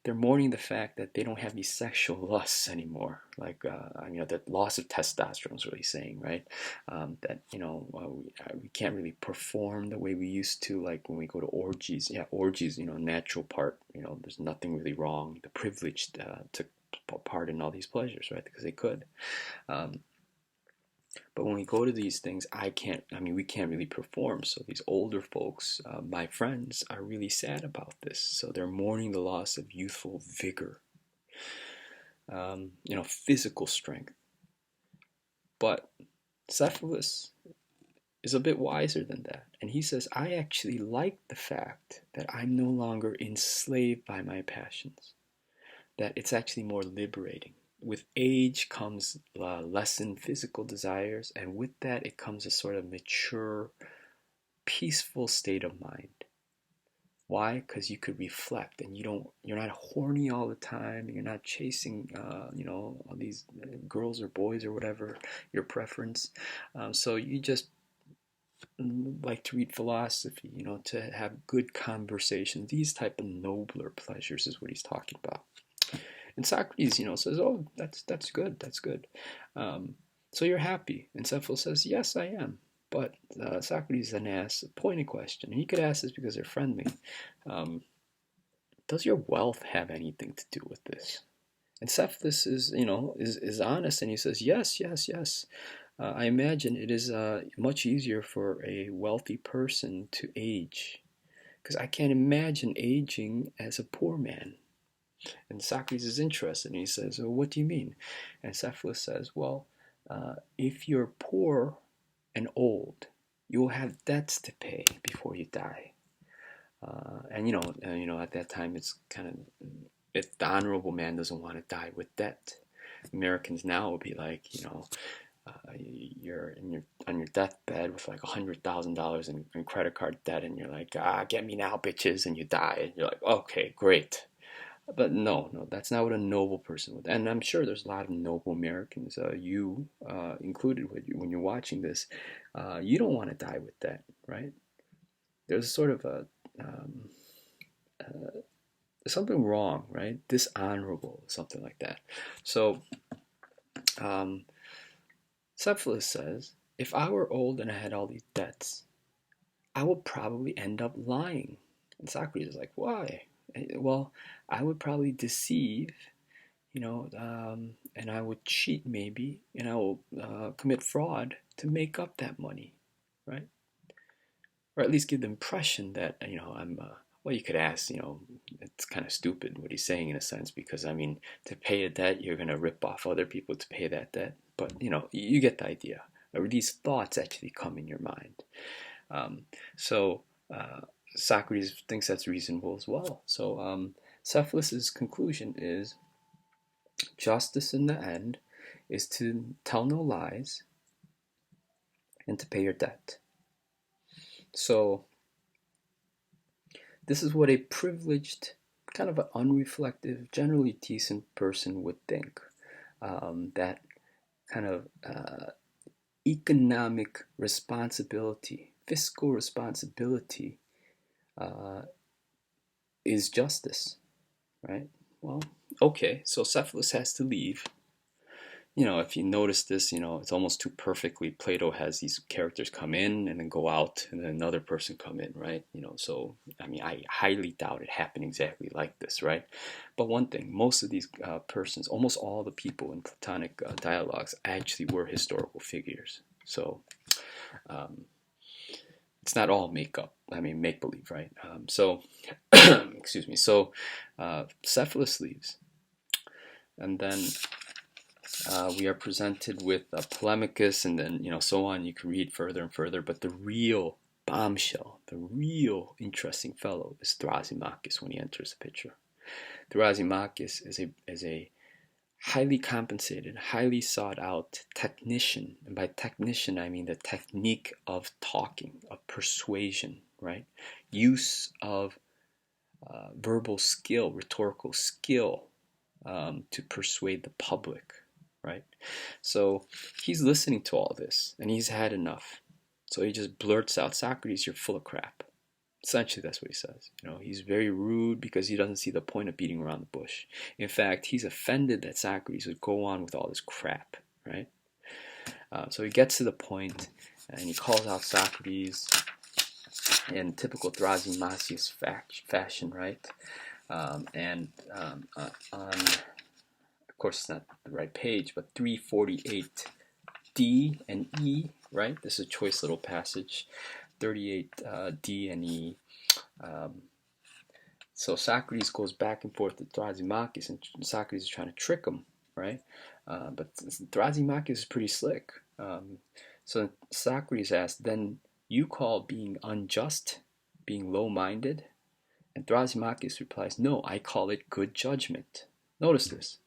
they're mourning the fact that they don't have these sexual lusts anymore. Like, the loss of testosterone is what he's saying, right? That, we can't really perform the way we used to, like when we go to orgies. Yeah, orgies, natural part, there's nothing really wrong. The privileged took part in all these pleasures, right? Because they could. But when we go to these things, we can't really perform. So these older folks, my friends, are really sad about this. So they're mourning the loss of youthful vigor, physical strength. But Cephalus is a bit wiser than that. And he says, I actually like the fact that I'm no longer enslaved by my passions, that it's actually more liberating. With age comes lessened physical desires, and with that it comes a sort of mature, peaceful state of mind. Why? Because you could reflect, and you're not horny all the time, and you're not chasing, all these girls or boys or whatever your preference. So you just like to read philosophy, to have good conversation. These type of nobler pleasures is what he's talking about. And Socrates, says, oh, that's good, that's good. So you're happy. And Cephalus says, yes, I am. But Socrates then asks a pointed question. And he could ask this because they're friendly. Does your wealth have anything to do with this? And Cephalus is honest, and he says, yes, yes, yes. I imagine it is much easier for a wealthy person to age, because I can't imagine aging as a poor man. And Socrates is interested, and he says, well, what do you mean? And Cephalus says, well, if you're poor and old, you will have debts to pay before you die. At that time, it's kind of, if the honorable man doesn't want to die with debt. Americans now would be like, you're on your deathbed with like $100,000 in credit card debt, and you're like, get me now, bitches, and you die, and you're like, okay, great. But no, that's not what a noble person would. And I'm sure there's a lot of noble Americans, you included, when you're watching this, you don't want to die with that, right? There's sort of something wrong, right? Dishonorable, something like that. So Cephalus says, if I were old and I had all these debts, I would probably end up lying. And Socrates is like, why? Well, I would probably deceive, and I would cheat maybe, and I will commit fraud to make up that money, right? Or at least give the impression that, I'm, well, you could ask, it's kind of stupid what he's saying in a sense, because, to pay a debt, you're going to rip off other people to pay that debt. But, you get the idea. Or these thoughts actually come in your mind. Socrates thinks that's reasonable as well. So Cephalus's conclusion is justice in the end is to tell no lies and to pay your debt. So this is what a privileged, kind of an unreflective, generally decent person would think. That kind of economic responsibility, fiscal responsibility, is justice, right? Well, okay, so Cephalus has to leave. if you notice this, it's almost too perfectly. Plato has these characters come in and then go out, and then another person come in, right? So I mean, I highly doubt it happened exactly like this, right? But one thing, most of these persons, almost all the people in Platonic dialogues, actually were historical figures. So um, it's not all make believe, right? So excuse me. So Cephalus leaves, and then we are presented with Polemachus, and then so on. You can read further and further, but the real bombshell, the real interesting fellow, is Thrasymachus when he enters the picture. Thrasymachus is a highly compensated, highly sought out technician, and by technician I mean the technique of talking, of persuasion, right? Use of verbal skill, rhetorical skill, to persuade the public, right? So he's listening to all this, and he's had enough. So he just blurts out, "Socrates, you're full of crap." Essentially, that's what he says. He's very rude because he doesn't see the point of beating around the bush. In fact, he's offended that Socrates would go on with all this crap, right? So he gets to the point, and he calls out Socrates in typical Thrasymachus fashion, right? On, of course, it's not the right page, but 348 D and E, right? This is a choice little passage. 38 D and E. So Socrates goes back and forth to Thrasymachus, and Socrates is trying to trick him, right? But Thrasymachus is pretty slick. So Socrates asks, "Then you call being unjust, being low-minded?" And Thrasymachus replies, "No, I call it good judgment." Notice this.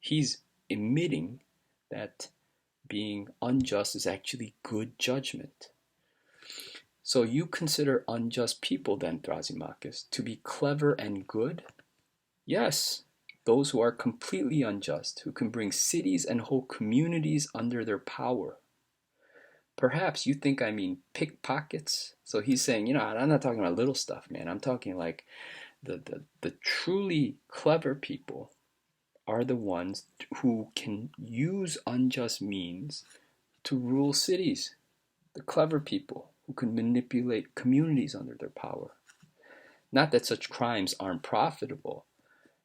He's admitting that being unjust is actually good judgment. So you consider unjust people then, Thrasymachus, to be clever and good? Yes, those who are completely unjust, who can bring cities and whole communities under their power. Perhaps you think I mean pickpockets? So he's saying, I'm not talking about little stuff, man. I'm talking like the truly clever people are the ones who can use unjust means to rule cities. The clever people who can manipulate communities under their power. Not that such crimes aren't profitable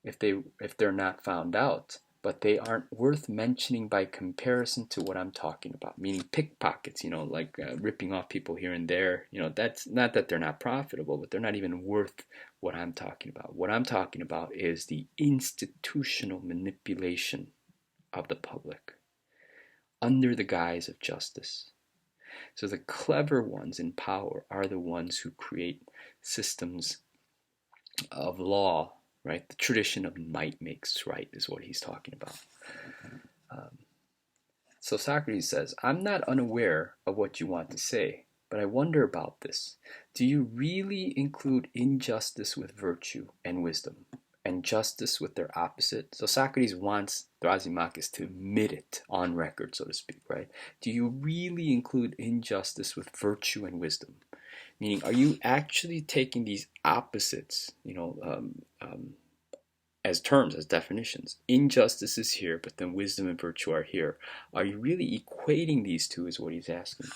if they're not found out, but they aren't worth mentioning by comparison to what I'm talking about, meaning pickpockets, like ripping off people here and there. That's not that they're not profitable, but they're not even worth what I'm talking about. What I'm talking about is the institutional manipulation of the public under the guise of justice. So the clever ones in power are the ones who create systems of law, right? The tradition of might makes right is what he's talking about. So Socrates says, "I'm not unaware of what you want to say, but I wonder about this. Do you really include injustice with virtue and wisdom, and justice with their opposite?" So Socrates wants Thrasymachus to admit it on record, so to speak, right? Do you really include injustice with virtue and wisdom? Meaning, are you actually taking these opposites, as terms, as definitions? Injustice is here, but then wisdom and virtue are here. Are you really equating these two, is what he's asking.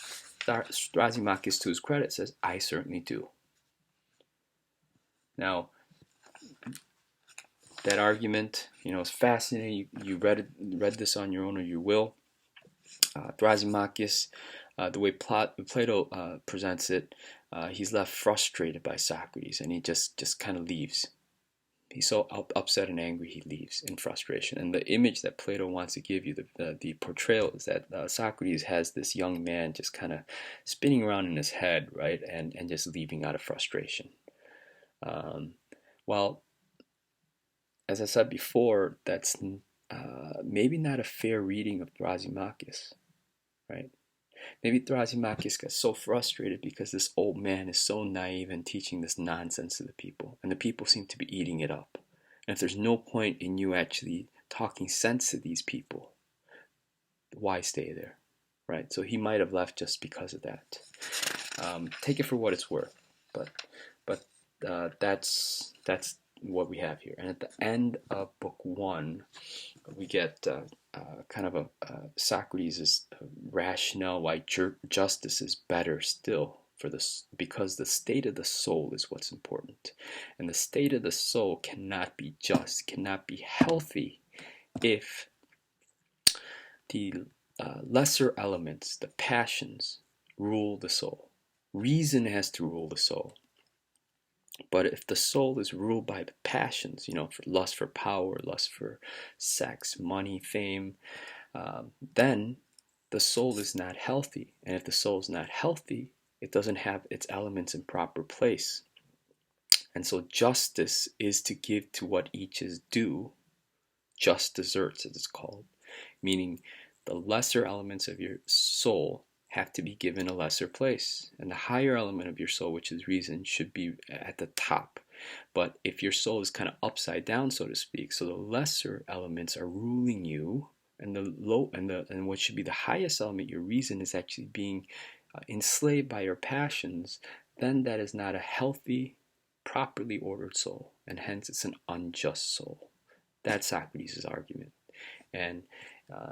Thrasymachus, to his credit, says, "I certainly do." Now, that argument, is fascinating. You read this on your own, or you will. Thrasymachus, the way Plato presents it, he's left frustrated by Socrates, and he just kind of leaves. He's so upset and angry, he leaves in frustration. And the image that Plato wants to give you, the portrayal, is that Socrates has this young man just kind of spinning around in his head, right, and just leaving out of frustration. Well, as I said before, that's maybe not a fair reading of Thrasymachus, right? Maybe Thrasymachus got so frustrated because this old man is so naive and teaching this nonsense to the people, and the people seem to be eating it up. And if there's no point in you actually talking sense to these people, why stay there, right? So he might have left just because of that. Take it for what it's worth, but that's what we have here. And at the end of book 1, we get kind of a Socrates' rationale why justice is better still for this, because the state of the soul is what's important, and the state of the soul cannot be just, cannot be healthy, if the lesser elements, the passions, rule the soul. Reason has to rule the soul. But if the soul is ruled by the passions, for lust for power, lust for sex, money, fame, then the soul is not healthy. And if the soul is not healthy, it doesn't have its elements in proper place. And so justice is to give to what each is due, just deserts as it's called, meaning the lesser elements of your soul have to be given a lesser place, and the higher element of your soul, which is reason, should be at the top. But if your soul is kind of upside down, so to speak, so the lesser elements are ruling you, and the low and what should be the highest element, your reason, is actually being enslaved by your passions, then that is not a healthy, properly ordered soul, and hence it's an unjust soul. That's Socrates' argument. And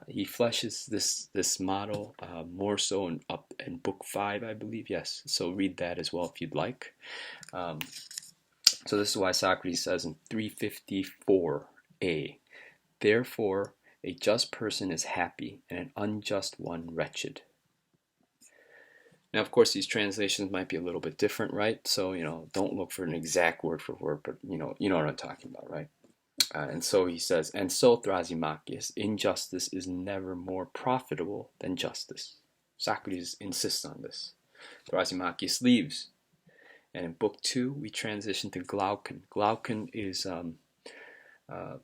he fleshes this model more so in book 5, I believe. Yes, so read that as well if you'd like. So this is why Socrates says in 354a, therefore a just person is happy and an unjust one wretched. Now, of course, these translations might be a little bit different, right? So, don't look for an exact word for word, but you know what I'm talking about, right? And so he says, and so Thrasymachus, injustice is never more profitable than justice. Socrates insists on this. Thrasymachus leaves. And in book 2, we transition to Glaucon. Glaucon is,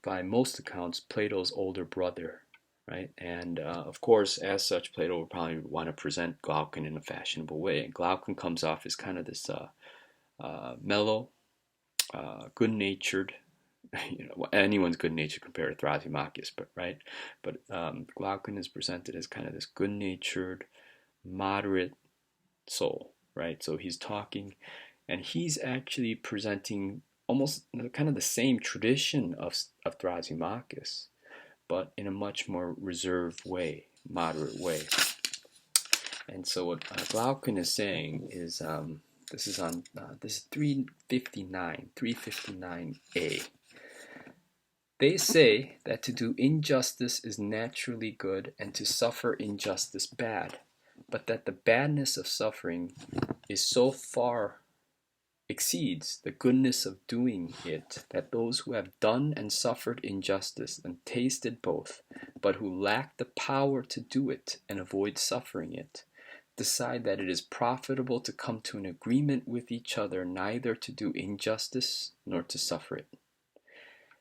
by most accounts, Plato's older brother, right? And of course, as such, Plato would probably want to present Glaucon in a fashionable way. And Glaucon comes off as kind of this mellow, good-natured, anyone's good nature compared to Thrasymachus, but right. But Glaucon is presented as kind of this good-natured, moderate soul, right? So he's talking, and he's actually presenting almost kind of the same tradition of Thrasymachus, but in a much more reserved way, moderate way. And so what Glaucon is saying is, this is 359a. They say that to do injustice is naturally good and to suffer injustice bad, but that the badness of suffering is so far exceeds the goodness of doing it that those who have done and suffered injustice and tasted both, but who lack the power to do it and avoid suffering it, decide that it is profitable to come to an agreement with each other neither to do injustice nor to suffer it.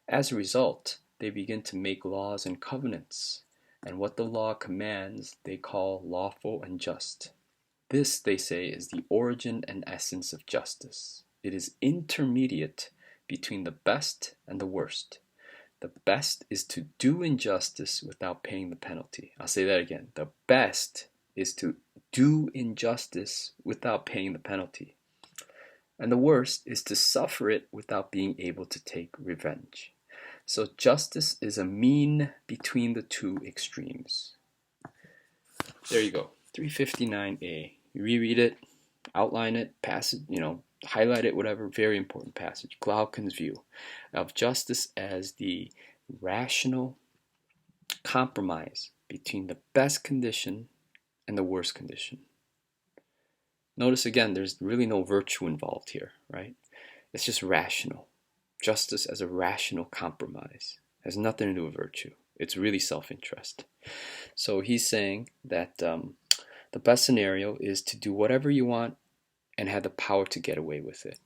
As a result, they begin to make laws and covenants, and what the law commands they call lawful and just. This, they say, is the origin and essence of justice. It is intermediate between the best and the worst. The best is to do injustice without paying the penalty. I'll say that again. The best is to do injustice without paying the penalty. And the worst is to suffer it without being able to take revenge. So justice is a mean between the two extremes. There you go, 359a. You reread it, outline it, pass it, highlight it, whatever. Very important passage. Glaucon's view of justice as the rational compromise between the best condition and the worst condition. Notice again, there's really no virtue involved here, right? It's just rational. Justice as a rational compromise has nothing to do with virtue. It's really self-interest. So he's saying that the best scenario is to do whatever you want and have the power to get away with it.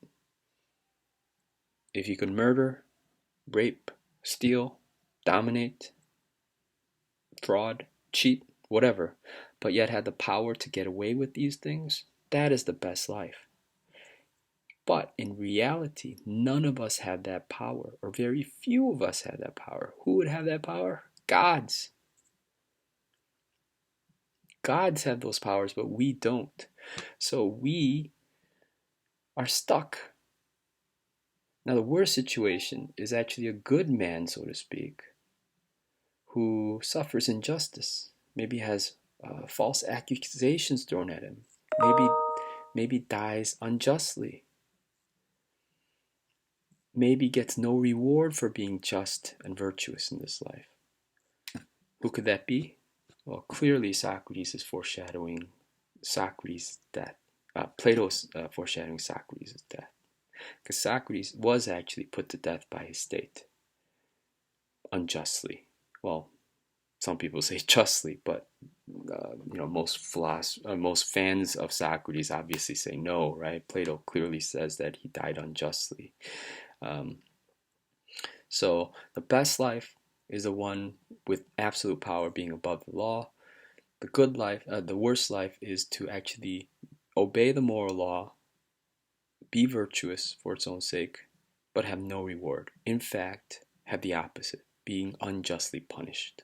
If you could murder, rape, steal, dominate, fraud, cheat, whatever, but yet have the power to get away with these things, that is the best life. But in reality, none of us have that power, or very few of us have that power. Who would have that power? Gods. Gods have those powers, but we don't. So we are stuck. Now, the worst situation is actually a good man, so to speak, who suffers injustice, maybe has false accusations thrown at him, maybe dies unjustly, maybe gets no reward for being just and virtuous in this life. Who could that be? Well, clearly Socrates is foreshadowing Socrates' death. Plato's foreshadowing Socrates' death. Because Socrates was actually put to death by his state unjustly. Well, some people say justly, but most fans of Socrates obviously say no, right? Plato clearly says that he died unjustly. So the best life is the one with absolute power being above the law. The worst life is to actually obey the moral law, be virtuous for its own sake, but have no reward. In fact, have the opposite, being unjustly punished.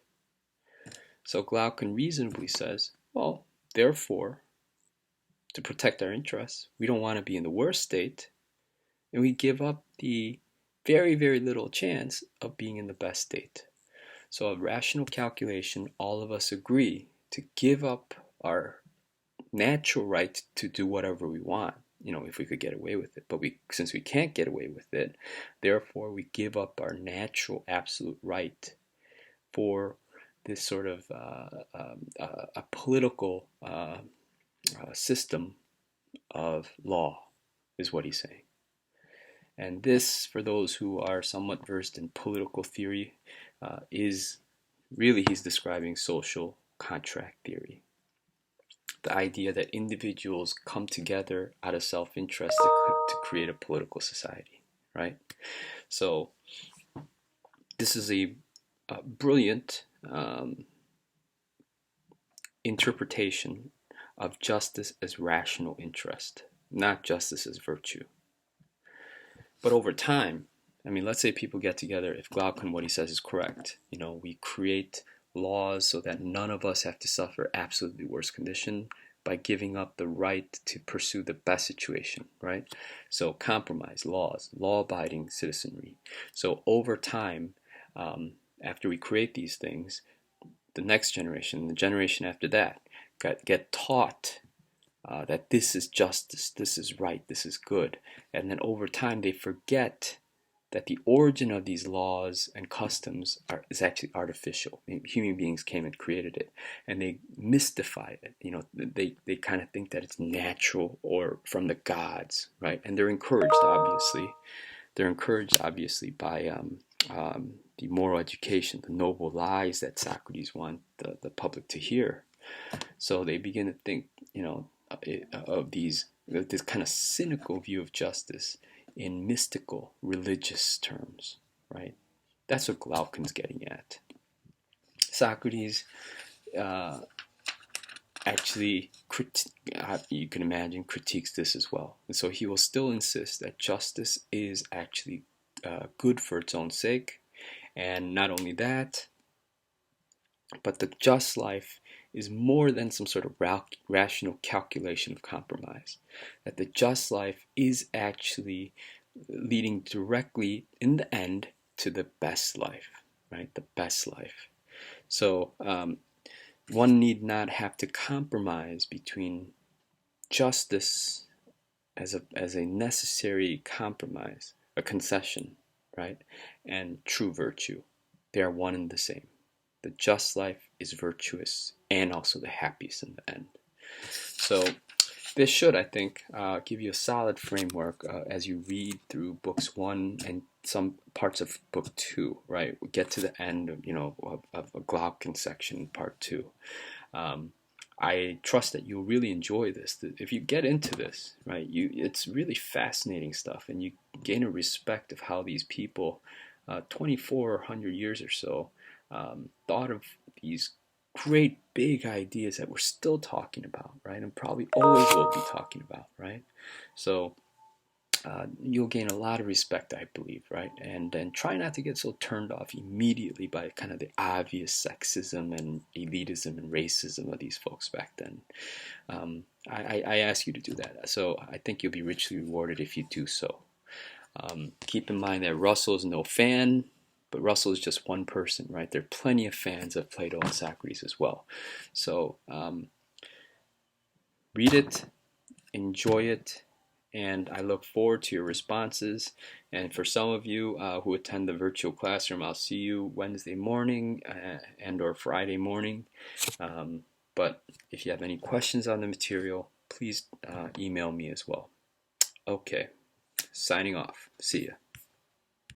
So Glaucon reasonably says, well, therefore, to protect our interests, we don't want to be in the worst state, and we give up the very, very little chance of being in the best state. So a rational calculation, all of us agree to give up our natural right to do whatever we want, if we could get away with it. But since we can't get away with it, therefore we give up our natural absolute right for this sort of a political system of law, is what he's saying. And this, for those who are somewhat versed in political theory, is really, he's describing social contract theory. The idea that individuals come together out of self-interest to create a political society, right? So this is a brilliant interpretation of justice as rational interest, not justice as virtue. But over time, let's say people get together, if Glaucon, what he says is correct, we create laws so that none of us have to suffer absolutely worst condition by giving up the right to pursue the best situation, right? So compromise, laws, law-abiding citizenry. So over time, after we create these things, the next generation, the generation after that, get taught that this is justice, this is right, this is good. And then over time they forget that the origin of these laws and customs is actually artificial. Human beings came and created it, and they mystify it. They kind of think that it's natural or from the gods, right? And they're encouraged, obviously. They're encouraged, obviously, by the moral education, the noble lies that Socrates want the public to hear. So they begin to think, of this kind of cynical view of justice in mystical, religious terms, right? That's what Glaucon's getting at. Socrates actually, you can imagine, critiques this as well. And so he will still insist that justice is actually good for its own sake. And not only that, but the just life is more than some sort of rational calculation of compromise. That the just life is actually leading directly, in the end, to the best life, right? The best life. So one need not have to compromise between justice as a necessary compromise, a concession, right? And true virtue. They are one and the same. The just life is virtuous and also the happiest in the end. So this should, I think, give you a solid framework as you read through books 1 and some parts of book 2, right? We get to the end of a Glaucon section, part 2. I trust that you'll really enjoy this. If you get into this, right, it's really fascinating stuff, and you gain a respect of how these people, 2,400 years or so, thought of these great big ideas that we're still talking about, right, and probably always will be talking about, right? So you'll gain a lot of respect, I believe, right? And then try not to get so turned off immediately by kind of the obvious sexism and elitism and racism of these folks back then. I ask you to do that. So I think you'll be richly rewarded if you do so. Keep in mind that Russell is no fan, but Russell is just one person, right? There are plenty of fans of Plato and Socrates as well. So read it, enjoy it, and I look forward to your responses. And for some of you who attend the virtual classroom, I'll see you Wednesday morning and or Friday morning. But if you have any questions on the material, please email me as well. Okay, signing off. See ya.